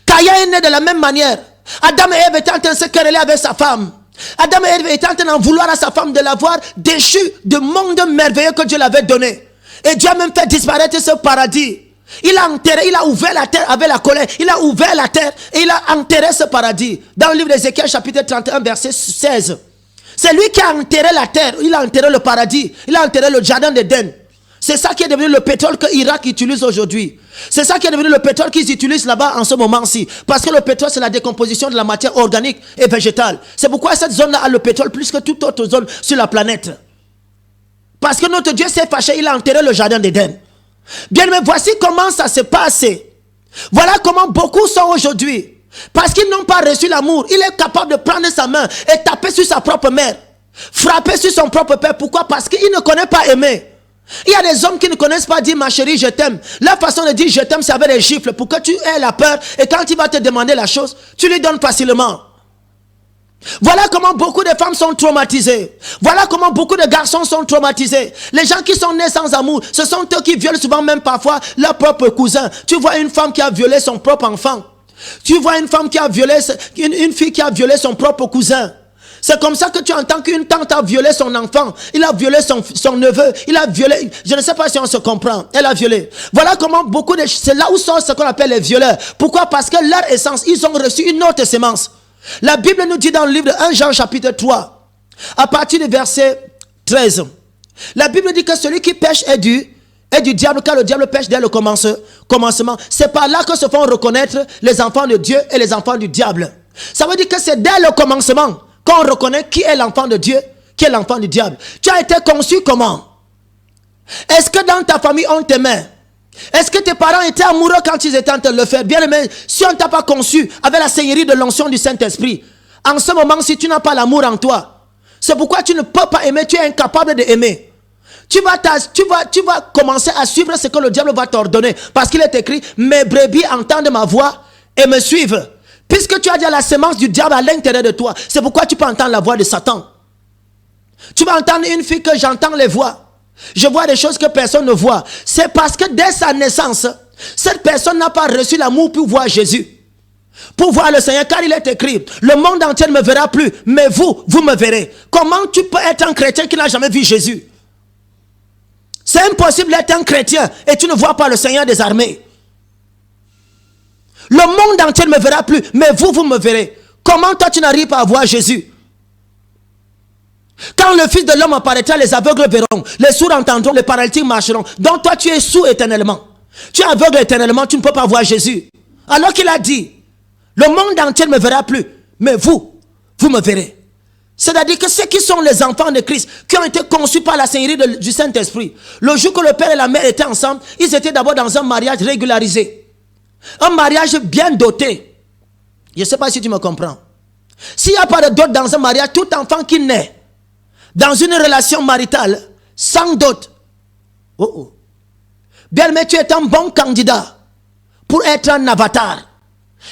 Caïn est né de la même manière. Adam et Ève étaient en train de se quereller avec sa femme. Adam et Ève étaient en train d'en vouloir à sa femme de l'avoir déchu du monde merveilleux que Dieu l'avait donné. Et Dieu a même fait disparaître ce paradis. Il a enterré, il a ouvert la terre avec la colère. Il a ouvert la terre et il a enterré ce paradis. Dans le livre d'Ézéchiel chapitre 31 verset 16. C'est lui qui a enterré la terre. Il a enterré le paradis. Il a enterré le jardin d'Éden. C'est ça qui est devenu le pétrole que l'Irak utilise aujourd'hui. C'est ça qui est devenu le pétrole qu'ils utilisent là-bas en ce moment-ci. Parce que le pétrole, c'est la décomposition de la matière organique et végétale. C'est pourquoi cette zone-là a le pétrole plus que toute autre zone sur la planète. Parce que notre Dieu s'est fâché, il a enterré le jardin d'Éden. Bien, mais voici comment ça s'est passé. Voilà comment beaucoup sont aujourd'hui. Parce qu'ils n'ont pas reçu l'amour. Il est capable de prendre sa main et taper sur sa propre mère. Frapper sur son propre père. Pourquoi? Parce qu'il ne connaît pas aimer. Il y a des hommes qui ne connaissent pas dire ma chérie je t'aime. La façon de dire je t'aime c'est avec des gifles pour que tu aies la peur. Et quand il va te demander la chose, tu lui donnes facilement. Voilà comment beaucoup de femmes sont traumatisées. Voilà comment beaucoup de garçons sont traumatisés. Les gens qui sont nés sans amour, ce sont eux qui violent souvent même parfois leur propre cousin. Tu vois une femme qui a violé son propre enfant. Tu vois une femme qui a violé, une fille qui a violé son propre cousin. C'est comme ça que tu entends qu'une tante a violé son enfant. Il a violé son neveu. Il a violé, je ne sais pas si on se comprend. Elle a violé. Voilà comment beaucoup de... C'est là où sont ce qu'on appelle les violeurs. Pourquoi? Parce que leur essence, ils ont reçu une autre sémence. La Bible nous dit dans le livre de 1 Jean chapitre 3, à partir du verset 13, la Bible dit que celui qui pêche est du diable, car le diable pêche dès le commencement. C'est par là que se font reconnaître les enfants de Dieu et les enfants du diable. Ça veut dire que c'est dès le commencement qu'on reconnaît qui est l'enfant de Dieu, qui est l'enfant du diable. Tu as été conçu comment? Est-ce que dans ta famille on t'aimait? Est-ce que tes parents étaient amoureux quand ils étaient en train de le faire? Bien aimé, si on ne t'a pas conçu avec la seigneurie de l'onction du Saint-Esprit, en ce moment, si tu n'as pas l'amour en toi, c'est pourquoi tu ne peux pas aimer, tu es incapable d'aimer. Tu vas commencer à suivre ce que le diable va t'ordonner. Parce qu'il est écrit, mes brebis entendent ma voix et me suivent. Puisque tu as déjà la sémence du diable à l'intérieur de toi, c'est pourquoi tu peux entendre la voix de Satan. Tu vas entendre une fille que j'entends les voix. Je vois des choses que personne ne voit. C'est parce que dès sa naissance, cette personne n'a pas reçu l'amour pour voir Jésus. Pour voir le Seigneur, car il est écrit, le monde entier ne me verra plus, mais vous me verrez. Comment tu peux être un chrétien qui n'a jamais vu Jésus? C'est impossible d'être un chrétien et tu ne vois pas le Seigneur des armées. Le monde entier ne me verra plus, mais vous me verrez. Comment toi tu n'arrives pas à voir Jésus? Quand le Fils de l'homme apparaîtra, les aveugles verront, les sourds entendront, les paralytiques marcheront. Donc toi tu es sourd éternellement. Tu es aveugle éternellement, tu ne peux pas voir Jésus. Alors qu'il a dit, le monde entier ne me verra plus, mais vous me verrez. C'est-à-dire que ceux qui sont les enfants de Christ, qui ont été conçus par la seigneurie du Saint-Esprit, le jour que le père et la mère étaient ensemble, ils étaient d'abord dans un mariage régularisé. Un mariage bien doté. Je ne sais pas si tu me comprends. S'il n'y a pas de dot dans un mariage, tout enfant qui naît dans une relation maritale, sans dot, bien mais tu es un bon candidat pour être un avatar.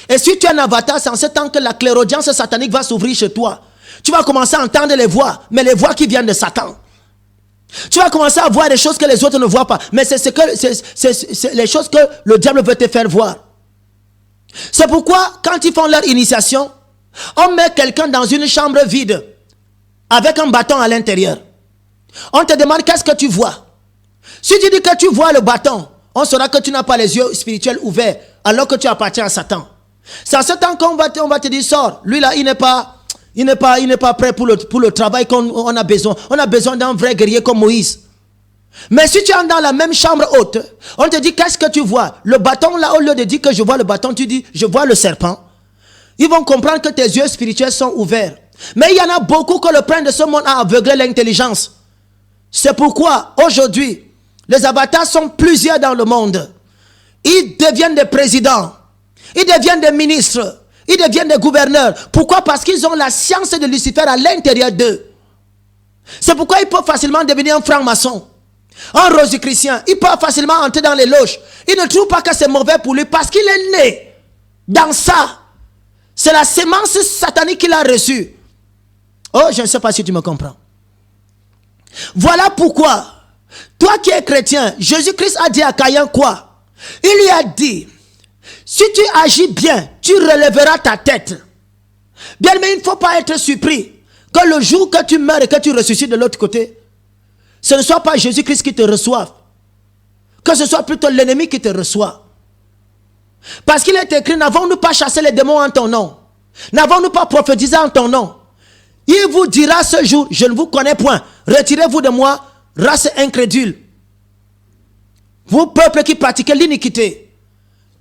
Et si tu es un avatar, c'est en ce temps que la clairaudience satanique va s'ouvrir chez toi. Tu vas commencer à entendre les voix, mais les voix qui viennent de Satan. Tu vas commencer à voir des choses que les autres ne voient pas. Mais c'est les choses que le diable veut te faire voir. C'est pourquoi, quand ils font leur initiation, on met quelqu'un dans une chambre vide, avec un bâton à l'intérieur. On te demande qu'est-ce que tu vois. Si tu dis que tu vois le bâton, on saura que tu n'as pas les yeux spirituels ouverts, alors que tu appartiens à Satan. C'est en ce temps qu'on va te dire, sors. Lui là, il n'est pas prêt pour le travail qu'on a besoin. On a besoin d'un vrai guerrier comme Moïse. Mais si tu es dans la même chambre haute, on te dit, qu'est-ce que tu vois? Le bâton là, au lieu de dire que je vois le bâton, tu dis, je vois le serpent. Ils vont comprendre que tes yeux spirituels sont ouverts. Mais il y en a beaucoup que le prince de ce monde a aveuglé l'intelligence. C'est pourquoi, aujourd'hui, les avatars sont plusieurs dans le monde. Ils deviennent des présidents. Ils deviennent des ministres. Ils deviennent des gouverneurs. Pourquoi? Parce qu'ils ont la science de Lucifer à l'intérieur d'eux. C'est pourquoi ils peuvent facilement devenir un franc-maçon, un rosicrucien. Ils peuvent facilement entrer dans les loges. Ils ne trouvent pas que c'est mauvais pour lui parce qu'il est né dans ça. C'est la sémence satanique qu'il a reçue. Oh, je ne sais pas si tu me comprends. Voilà pourquoi, toi qui es chrétien, Jésus-Christ a dit à Caïn quoi? Il lui a dit, si tu agis bien, tu relèveras ta tête. Bien, mais il ne faut pas être surpris que le jour que tu meurs et que tu ressuscites de l'autre côté, ce ne soit pas Jésus-Christ qui te reçoive, que ce soit plutôt l'ennemi qui te reçoit. Parce qu'il est écrit, n'avons-nous pas chassé les démons en ton nom? N'avons-nous pas prophétisé en ton nom? Il vous dira ce jour, je ne vous connais point. Retirez-vous de moi, race incrédule. Vous, peuple qui pratiquez l'iniquité.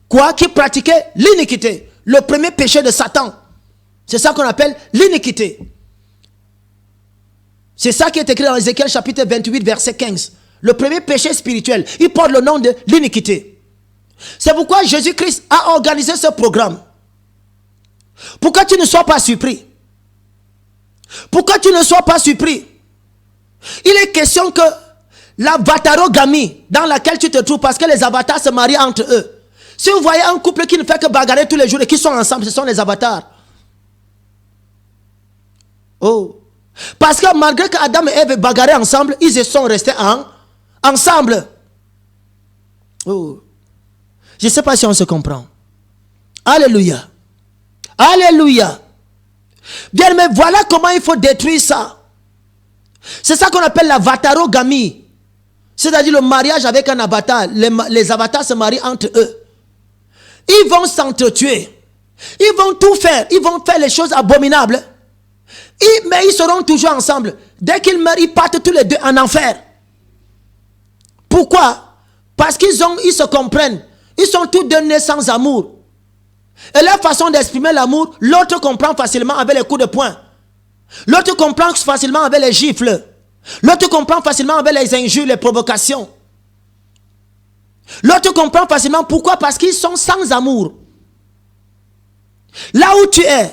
Quoi? Qui pratiquait l'iniquité. Le premier péché de Satan. C'est ça qu'on appelle l'iniquité. C'est ça qui est écrit dans Ézéchiel chapitre 28 verset 15. Le premier péché spirituel. Il porte le nom de l'iniquité. C'est pourquoi Jésus-Christ a organisé ce programme. Pour que tu ne sois pas surpris. Pour que tu ne sois pas surpris. Il est question que l'avatarogamie dans laquelle tu te trouves, parce que les avatars se marient entre eux. Si vous voyez un couple qui ne fait que bagarrer tous les jours et qui sont ensemble, ce sont les avatars. Oh. Parce que malgré qu'Adam et Ève bagarraient ensemble, ils se sont restés ensemble. Oh. Je ne sais pas si on se comprend. Alléluia. Alléluia. Bien, mais voilà comment il faut détruire ça. C'est ça qu'on appelle l'avatarogamie. C'est-à-dire le mariage avec un avatar. Les avatars se marient entre eux. Ils vont s'entretuer. Ils vont tout faire. Ils vont faire les choses abominables. Mais ils seront toujours ensemble. Dès qu'ils meurent, ils partent tous les deux en enfer. Pourquoi? Parce qu'ils se comprennent. Ils sont tous deux nés sans amour. Et leur façon d'exprimer l'amour, l'autre comprend facilement avec les coups de poing. L'autre comprend facilement avec les gifles. L'autre comprend facilement avec les injures, les provocations. L'autre comprend facilement. Pourquoi? Parce qu'ils sont sans amour. Là où tu es,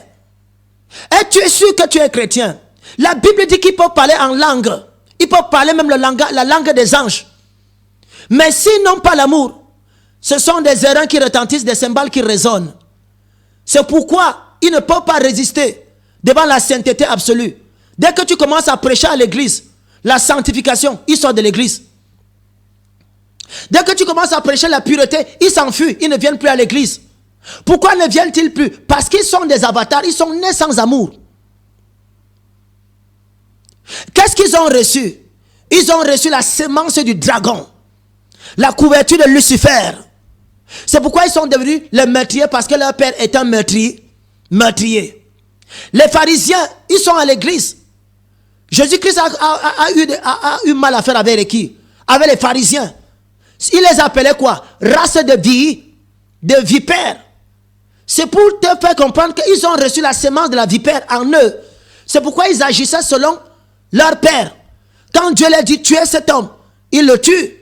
et tu es sûr que tu es chrétien, la Bible dit qu'il peut parler en langue. Il peut parler même la langue des anges. Mais s'ils n'ont pas l'amour, ce sont des airains qui retentissent, des cymbales qui résonnent. C'est pourquoi ils ne peuvent pas résister devant la sainteté absolue. Dès que tu commences à prêcher à l'église, la sanctification, ils sortent de l'église. Dès que tu commences à prêcher la pureté, ils s'enfuient, ils ne viennent plus à l'église. Pourquoi ne viennent-ils plus? Parce qu'ils sont des avatars, ils sont nés sans amour. Qu'est-ce qu'ils ont reçu? Ils ont reçu la sémence du dragon, la couverture de Lucifer. C'est pourquoi ils sont devenus les meurtriers, parce que leur père est un meurtrier. Les pharisiens, ils sont à l'église. Jésus-Christ a eu mal à faire avec qui? Avec les pharisiens. Il les appelait quoi? Race de vipères. C'est pour te faire comprendre qu'ils ont reçu la sémence de la vipère en eux. C'est pourquoi ils agissaient selon leur père. Quand Dieu leur dit tuer cet homme, ils le tuent.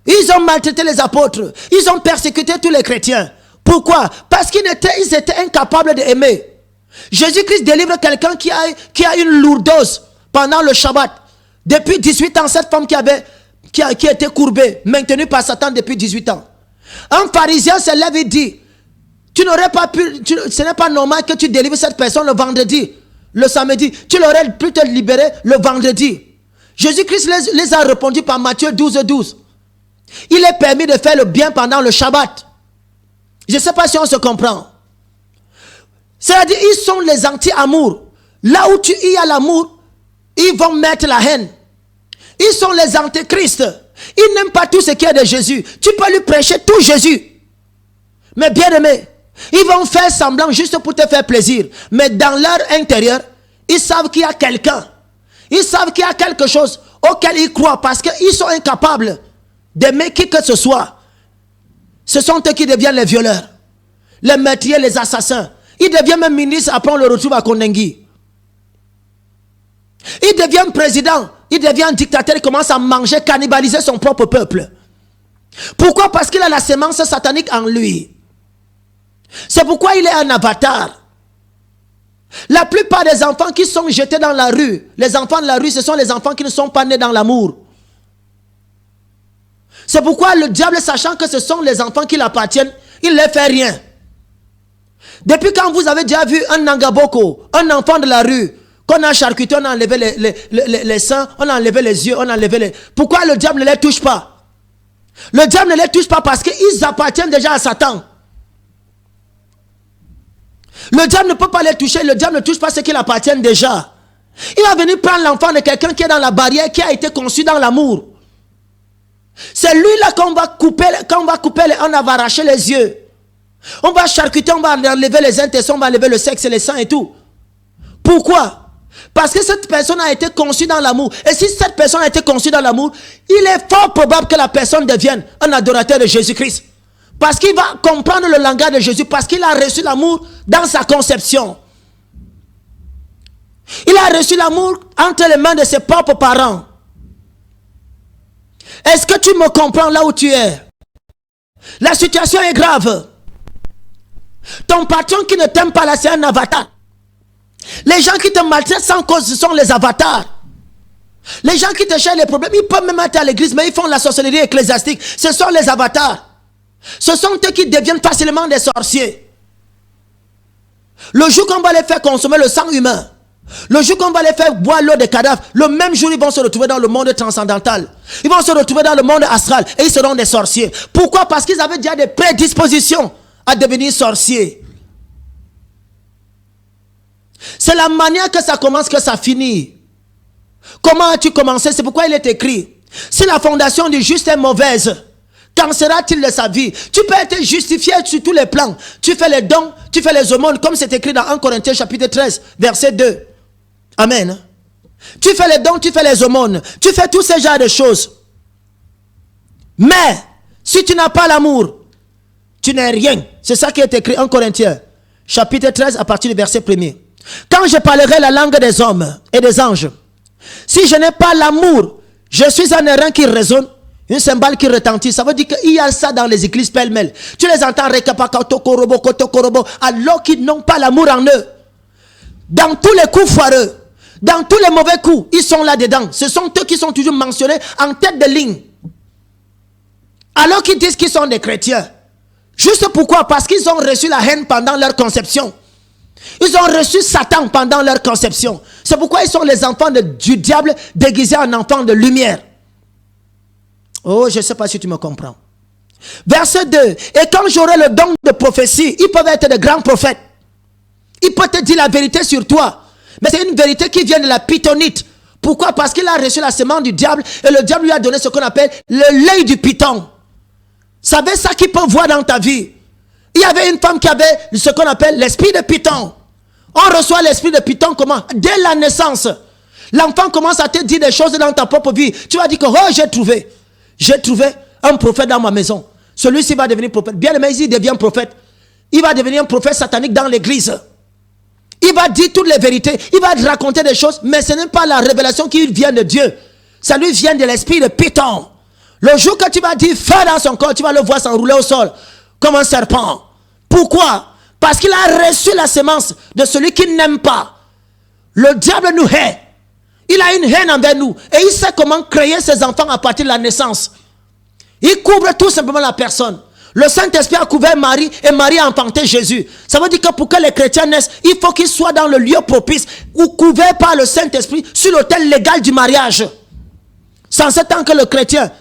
Ils ont maltraité les apôtres. Ils ont persécuté tous les chrétiens. Pourquoi? Parce qu'ils étaient incapables d'aimer. Jésus-Christ délivre quelqu'un qui a une lourdose pendant le Shabbat. Depuis 18 ans, cette femme qui était courbée, maintenue par Satan depuis 18 ans. Un pharisien se lève et dit, tu n'aurais pas pu, ce n'est pas normal que tu délivres cette personne le vendredi, le samedi. Tu l'aurais pu te libérer le vendredi. Jésus-Christ les a répondu par Matthieu 12:12. Il est permis de faire le bien pendant le Shabbat. Je ne sais pas si on se comprend. C'est-à-dire, ils sont les anti-amour. Là où il y a l'amour, ils vont mettre la haine. Ils sont les antéchrists. Ils n'aiment pas tout ce qui est de Jésus. Tu peux lui prêcher tout Jésus. Mais bien aimé, ils vont faire semblant juste pour te faire plaisir. Mais dans leur intérieur, ils savent qu'il y a quelqu'un. Ils savent qu'il y a quelque chose auquel ils croient parce qu'ils sont incapables d'aimer qui que ce soit. Ce sont eux qui deviennent les violeurs, les meurtriers, les assassins. Ils deviennent même ministres, après on le retrouve à Kondengui. Ils deviennent présidents, ils deviennent dictateurs, ils commencent à manger, cannibaliser son propre peuple. Pourquoi? Parce qu'il a la sémence satanique en lui. C'est pourquoi il est un avatar. La plupart des enfants qui sont jetés dans la rue, les enfants de la rue, ce sont les enfants qui ne sont pas nés dans l'amour. C'est pourquoi le diable, sachant que ce sont les enfants qui l'appartiennent, il ne leur fait rien. Depuis quand vous avez déjà vu un Nangaboko, un enfant de la rue, qu'on a charcuté, on a enlevé les seins, on a enlevé les yeux, on a enlevé les... Pourquoi le diable ne les touche pas? Le diable ne les touche pas parce qu'ils appartiennent déjà à Satan. Le diable ne peut pas les toucher, le diable ne touche pas ceux qui l'appartiennent déjà. Il va venir prendre l'enfant de quelqu'un qui est dans la barrière, qui a été conçu dans l'amour. C'est lui-là qu'on va couper, on va arracher les yeux. On va charcuter, on va enlever les intestins, on va enlever le sexe et les seins et tout. Pourquoi? Parce que cette personne a été conçue dans l'amour. Et si cette personne a été conçue dans l'amour, il est fort probable que la personne devienne un adorateur de Jésus-Christ. Parce qu'il va comprendre le langage de Jésus, parce qu'il a reçu l'amour dans sa conception. Il a reçu l'amour entre les mains de ses propres parents. Est-ce que tu me comprends là où tu es? La situation est grave. Ton patron qui ne t'aime pas là, c'est un avatar. Les gens qui te maltraitent sans cause, ce sont les avatars. Les gens qui te cherchent les problèmes, ils peuvent même être à l'église, mais ils font la sorcellerie ecclésiastique. Ce sont les avatars. Ce sont eux qui deviennent facilement des sorciers. Le jour qu'on va les faire consommer le sang humain, le jour qu'on va les faire boire l'eau des cadavres, le même jour ils vont se retrouver dans le monde transcendantal. Ils vont se retrouver dans le monde astral et ils seront des sorciers. Pourquoi? Parce qu'ils avaient déjà des prédispositions à devenir sorciers. C'est la manière que ça commence que ça finit. Comment as-tu commencé? C'est pourquoi il est écrit, si la fondation du juste est mauvaise, qu'en sera-t-il de sa vie? Tu peux être justifié sur tous les plans. Tu fais les dons, tu fais les aumônes, comme c'est écrit dans 1 Corinthiens chapitre 13, verset 2. Amen. Tu fais les dons, tu fais les aumônes, tu fais tous ces genres de choses. Mais, si tu n'as pas l'amour, tu n'es rien. C'est ça qui est écrit en Corinthiens, chapitre 13, à partir du verset 1er. Quand je parlerai la langue des hommes et des anges, si je n'ai pas l'amour, je suis un airain qui résonne, une cymbale qui retentit. Ça veut dire qu'il y a ça dans les églises pêle-mêle. Tu les entends alors qu'ils n'ont pas l'amour en eux. Dans tous les coups foireux, dans tous les mauvais coups, ils sont là-dedans. Ce sont eux qui sont toujours mentionnés en tête de ligne. Alors qu'ils disent qu'ils sont des chrétiens. Juste pourquoi? Parce qu'ils ont reçu la haine pendant leur conception. Ils ont reçu Satan pendant leur conception. C'est pourquoi ils sont les enfants du diable déguisés en enfants de lumière. Oh, je ne sais pas si tu me comprends. Verset 2. Et quand j'aurai le don de prophétie, ils peuvent être de grands prophètes. Ils peuvent te dire la vérité sur toi. Mais c'est une vérité qui vient de la pythonite. Pourquoi? Parce qu'il a reçu la semence du diable et le diable lui a donné ce qu'on appelle l'œil du python. Savez ça qu'il peut voir dans ta vie? Il y avait une femme qui avait ce qu'on appelle l'esprit de python. On reçoit l'esprit de python comment? Dès la naissance. L'enfant commence à te dire des choses dans ta propre vie. Tu vas dire que oh, j'ai trouvé un prophète dans ma maison. Celui-ci va devenir prophète. Bien aimé, il devient prophète. Il va devenir un prophète satanique dans l'église. Il va dire toutes les vérités. Il va te raconter des choses. Mais ce n'est pas la révélation qui vient de Dieu. Ça lui vient de l'esprit de python. Le jour que tu vas dire feu dans son corps, tu vas le voir s'enrouler au sol comme un serpent. Pourquoi? Parce qu'il a reçu la sémence de celui qui n'aime pas. Le diable nous hait. Il a une haine envers nous. Et il sait comment créer ses enfants à partir de la naissance. Il couvre tout simplement la personne. Le Saint-Esprit a couvert Marie et Marie a enfanté Jésus. Ça veut dire que pour que les chrétiens naissent, il faut qu'ils soient dans le lieu propice ou couverts par le Saint-Esprit sur l'autel légal du mariage. Sans ce temps que le chrétien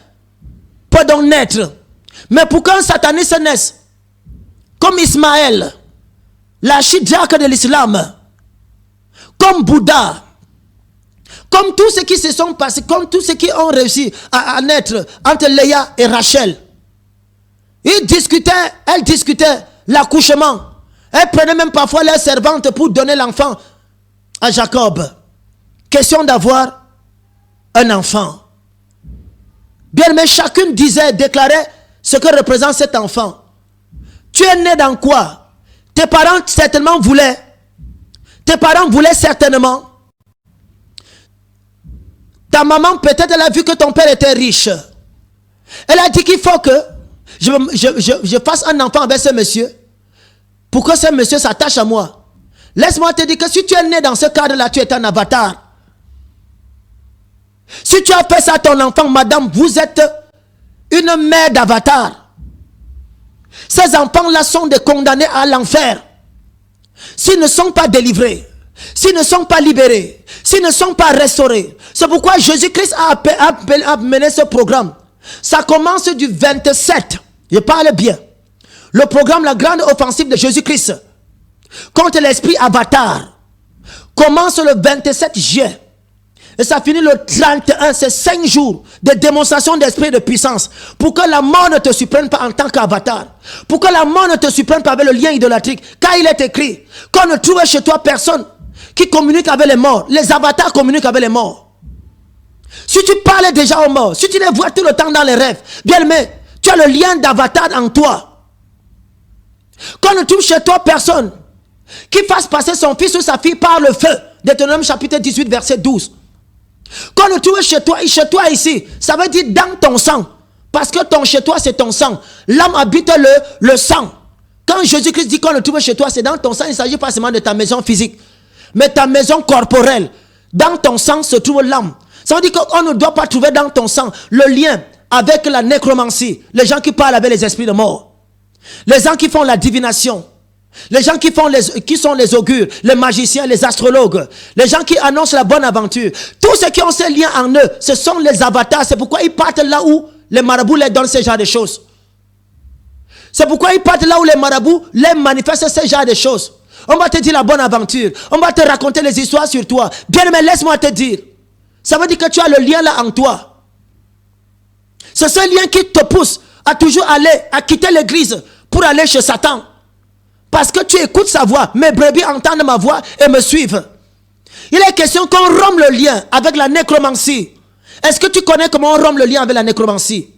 peut donc naître. Mais pour qu'un sataniste naisse, comme Ismaël, l'archidiacre de l'islam, comme Bouddha, comme tous ceux qui se sont passés, comme tous ceux qui ont réussi à naître entre Léa et Rachel. Elle discutait l'accouchement. Elle prenait même parfois leur servante pour donner l'enfant à Jacob. Question d'avoir un enfant. Bien, mais chacune déclarait ce que représente cet enfant. Tu es né dans quoi? Tes parents certainement voulaient. Tes parents voulaient certainement. Ta maman peut-être elle a vu que ton père était riche. Elle a dit qu'il faut que je fasse un enfant avec ce monsieur pour que ce monsieur s'attache à moi. Laisse-moi te dire que si tu es né dans ce cadre-là, tu es un avatar. Si tu as fait ça à ton enfant, madame, vous êtes une mère d'avatar. Ces enfants-là sont des condamnés à l'enfer. S'ils ne sont pas délivrés, s'ils ne sont pas libérés, s'ils ne sont pas restaurés. C'est pourquoi Jésus-Christ a mené ce programme. Ça commence du 27. Je parle bien. Le programme, la grande offensive de Jésus-Christ contre l'esprit avatar commence le 27 juillet. Et ça finit le 31, c'est 5 jours de démonstration d'esprit de puissance. Pour que la mort ne te surprenne pas en tant qu'avatar. Pour que la mort ne te surprenne pas avec le lien idolâtrique. Car il est écrit qu'on ne trouve chez toi personne qui communique avec les morts. Les avatars communiquent avec les morts. Si tu parles déjà aux morts, si tu les vois tout le temps dans les rêves, bien aimé, tu as le lien d'avatar en toi. Qu'on ne trouve chez toi personne qui fasse passer son fils ou sa fille par le feu. Deutéronome chapitre 18 verset 12. Qu'on le trouve chez toi ici, ça veut dire dans ton sang. Parce que ton chez toi c'est ton sang. L'âme habite le sang. Quand Jésus-Christ dit qu'on le trouve chez toi, c'est dans ton sang. Il ne s'agit pas seulement de ta maison physique, mais ta maison corporelle. Dans ton sang se trouve l'âme. Ça veut dire qu'on ne doit pas trouver dans ton sang le lien avec la nécromancie. Les gens qui parlent avec les esprits de mort. Les gens qui font la divination. Les gens qui sont les augures, les magiciens, les astrologues, les gens qui annoncent la bonne aventure, tous ceux qui ont ces liens en eux, ce sont les avatars. C'est pourquoi ils partent là où les marabouts les donnent ce genre de choses. C'est pourquoi ils partent là où les marabouts les manifestent ce genre de choses. On va te dire la bonne aventure, on va te raconter les histoires sur toi. Bien aimé, laisse-moi te dire, ça veut dire que tu as le lien là en toi. C'est ce lien qui te pousse à toujours aller, à quitter l'église pour aller chez Satan. Parce que tu écoutes sa voix. Mes brebis entendent ma voix et me suivent. Il est question qu'on rompe le lien avec la nécromancie. Est-ce que tu connais comment on rompt le lien avec la nécromancie?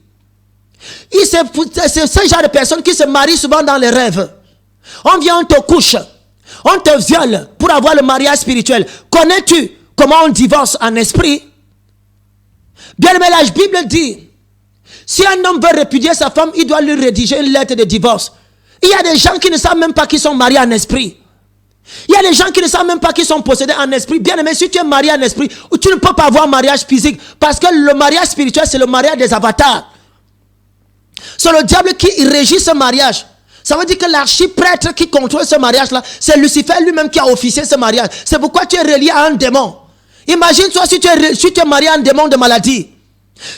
C'est ce genre de personnes qui se marient souvent dans les rêves. On vient, on te couche. On te viole pour avoir le mariage spirituel. Connais-tu comment on divorce en esprit? Bien aimé, la Bible dit, si un homme veut répudier sa femme, il doit lui rédiger une lettre de divorce. Il y a des gens qui ne savent même pas qu'ils sont mariés en esprit. Il y a des gens qui ne savent même pas qu'ils sont possédés en esprit. Bien aimé, si tu es marié en esprit, tu ne peux pas avoir un mariage physique. Parce que le mariage spirituel, c'est le mariage des avatars. C'est le diable qui régit ce mariage. Ça veut dire que l'archiprêtre qui contrôle ce mariage-là, c'est Lucifer lui-même qui a officié ce mariage. C'est pourquoi tu es relié à un démon. Imagine-toi si tu es marié à un démon de maladie.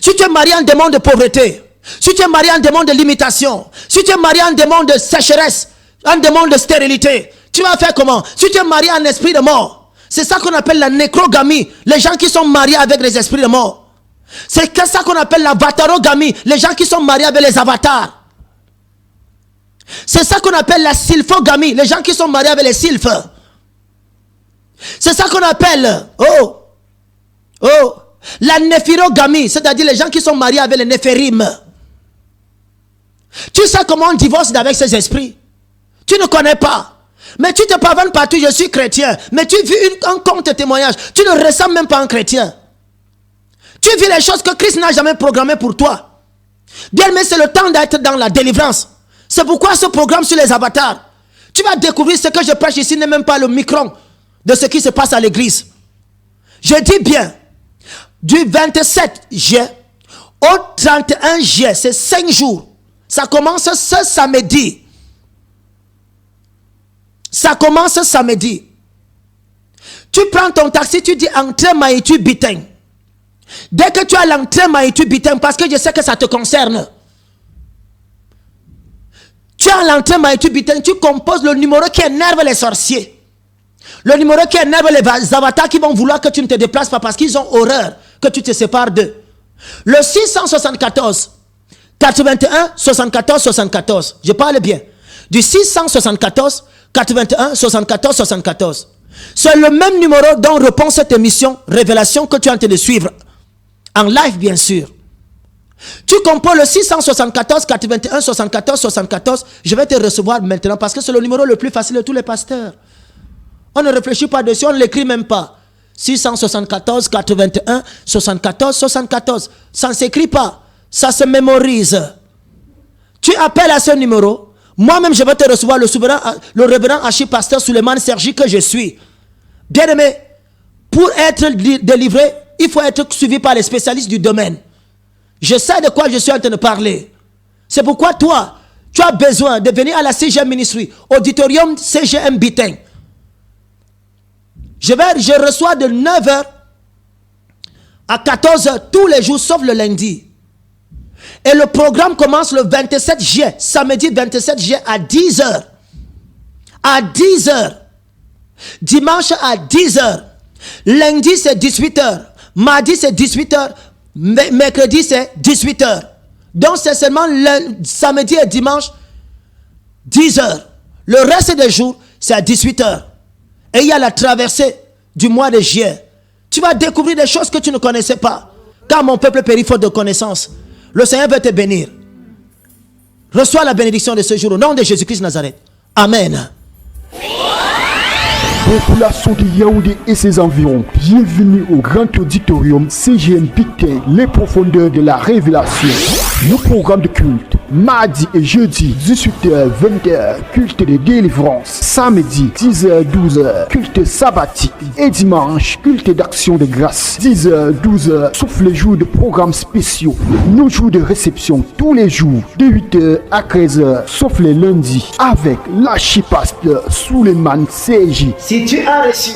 Si tu es marié à un démon de pauvreté. Si tu es marié à un démon de limitation. Si tu es marié à un démon de sécheresse. Un démon de stérilité. Tu vas faire comment? Si tu es marié à un esprit de mort. C'est ça qu'on appelle la nécrogamie. Les gens qui sont mariés avec les esprits de mort. C'est ça qu'on appelle la vatarogamie. Les gens qui sont mariés avec les avatars. C'est ça qu'on appelle la sylphogamie. Les gens qui sont mariés avec les sylphes. C'est ça qu'on appelle la néphirogamie. C'est-à-dire les gens qui sont mariés avec les néphirim. Tu sais comment on divorce avec ces esprits? Tu ne connais pas. Mais tu te pavanes partout, je suis chrétien. Mais tu vis un conte témoignage. Tu ne ressembles même pas à un chrétien. Tu vis les choses que Christ n'a jamais programmées pour toi. Bien, mais c'est le temps d'être dans la délivrance. C'est pourquoi ce programme sur les avatars, tu vas découvrir ce que je prêche ici n'est même pas le micron de ce qui se passe à l'église. Je dis bien, du 27 juillet au 31 juillet, c'est 5 jours. Ça commence ce samedi. Ça commence samedi. Tu prends ton taxi, tu dis entrée Maïtu Biteng. Dès que tu as l'entrée Maïtu Biteng, parce que je sais que ça te concerne. Tu as l'entrée Maïtu Biteng, tu composes le numéro qui énerve les sorciers. Le numéro qui énerve les avatars qui vont vouloir que tu ne te déplaces pas parce qu'ils ont horreur que tu te sépares d'eux. Le 674 81 74 74. Je parle bien. Du 674 81 74 74. C'est le même numéro dont répond cette émission Révélation que tu es en train de suivre. En live, bien sûr. Tu composes le 674 81 74 74. Je vais te recevoir maintenant parce que c'est le numéro le plus facile de tous les pasteurs. On ne réfléchit pas dessus, on ne l'écrit même pas. 674 81 74 74. Ça ne s'écrit pas. Ça se mémorise. Tu appelles à ce numéro. Moi-même, je vais te recevoir le révérend archipasteur Suleiman Sergi que je suis. Bien aimé, pour être délivré, il faut être suivi par les spécialistes du domaine. Je sais de quoi je suis en train de parler. C'est pourquoi toi, tu as besoin de venir à la CGM Ministry, auditorium CGM Biteng. Je reçois de 9h à 14h tous les jours, sauf le lundi. Et le programme commence le 27 juillet, samedi 27 juillet à 10h. À 10h. Dimanche à 10h. Lundi c'est 18h. Mardi c'est 18h. Mercredi c'est 18h. Donc c'est seulement le samedi et dimanche 10h. Le reste des jours c'est à 18h. Et il y a la traversée du mois de juillet. Tu vas découvrir des choses que tu ne connaissais pas. Car mon peuple périt faute de connaissance. Le Seigneur veut te bénir. Reçois la bénédiction de ce jour au nom de Jésus-Christ Nazareth. Amen. Population de Yaoundé et ses environs, bienvenue au grand auditorium CGM Biteng, les profondeurs de la révélation. Nos programmes de culte, mardi et jeudi, 18h, 20h, culte de délivrance, samedi, 10h, 12h, culte sabbatique, et dimanche, culte d'action de grâce, 10h, 12h, sauf les jours de programmes spéciaux. Nos jours de réception, tous les jours, de 8h à 13h, sauf les lundis, avec l'archipasteur Suleiman Sergi. Si tu as reçu,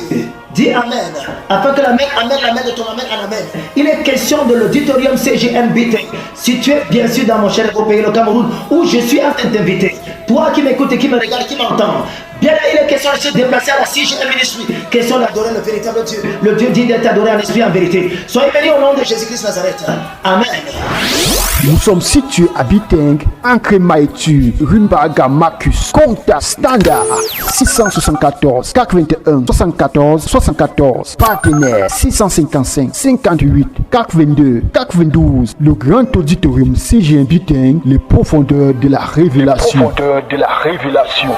dis Amen, afin que la main de ton Amen en Amen. Il est question de l'auditorium CGM Biteng, situé bien sûr dans mon cher pays, le Cameroun, où je suis en train d'inviter. Toi qui m'écoutes et qui me regardes, qui m'entends, bien là, il est question de se déplacer à la CGM Ministry, question d'adorer le véritable Dieu, le Dieu digne d'être adoré en esprit en vérité. Soyez bénis au nom de Jésus-Christ Nazareth. Amen. Nous sommes situés à Biteng, Ancré Maïtu, Rumbaga Marcus, Contact Standard, 674 81 74 74, partenaire 655 58 82 92, le grand auditorium CGM Biteng, les profondeurs de la révélation. Les profondeurs de la révélation.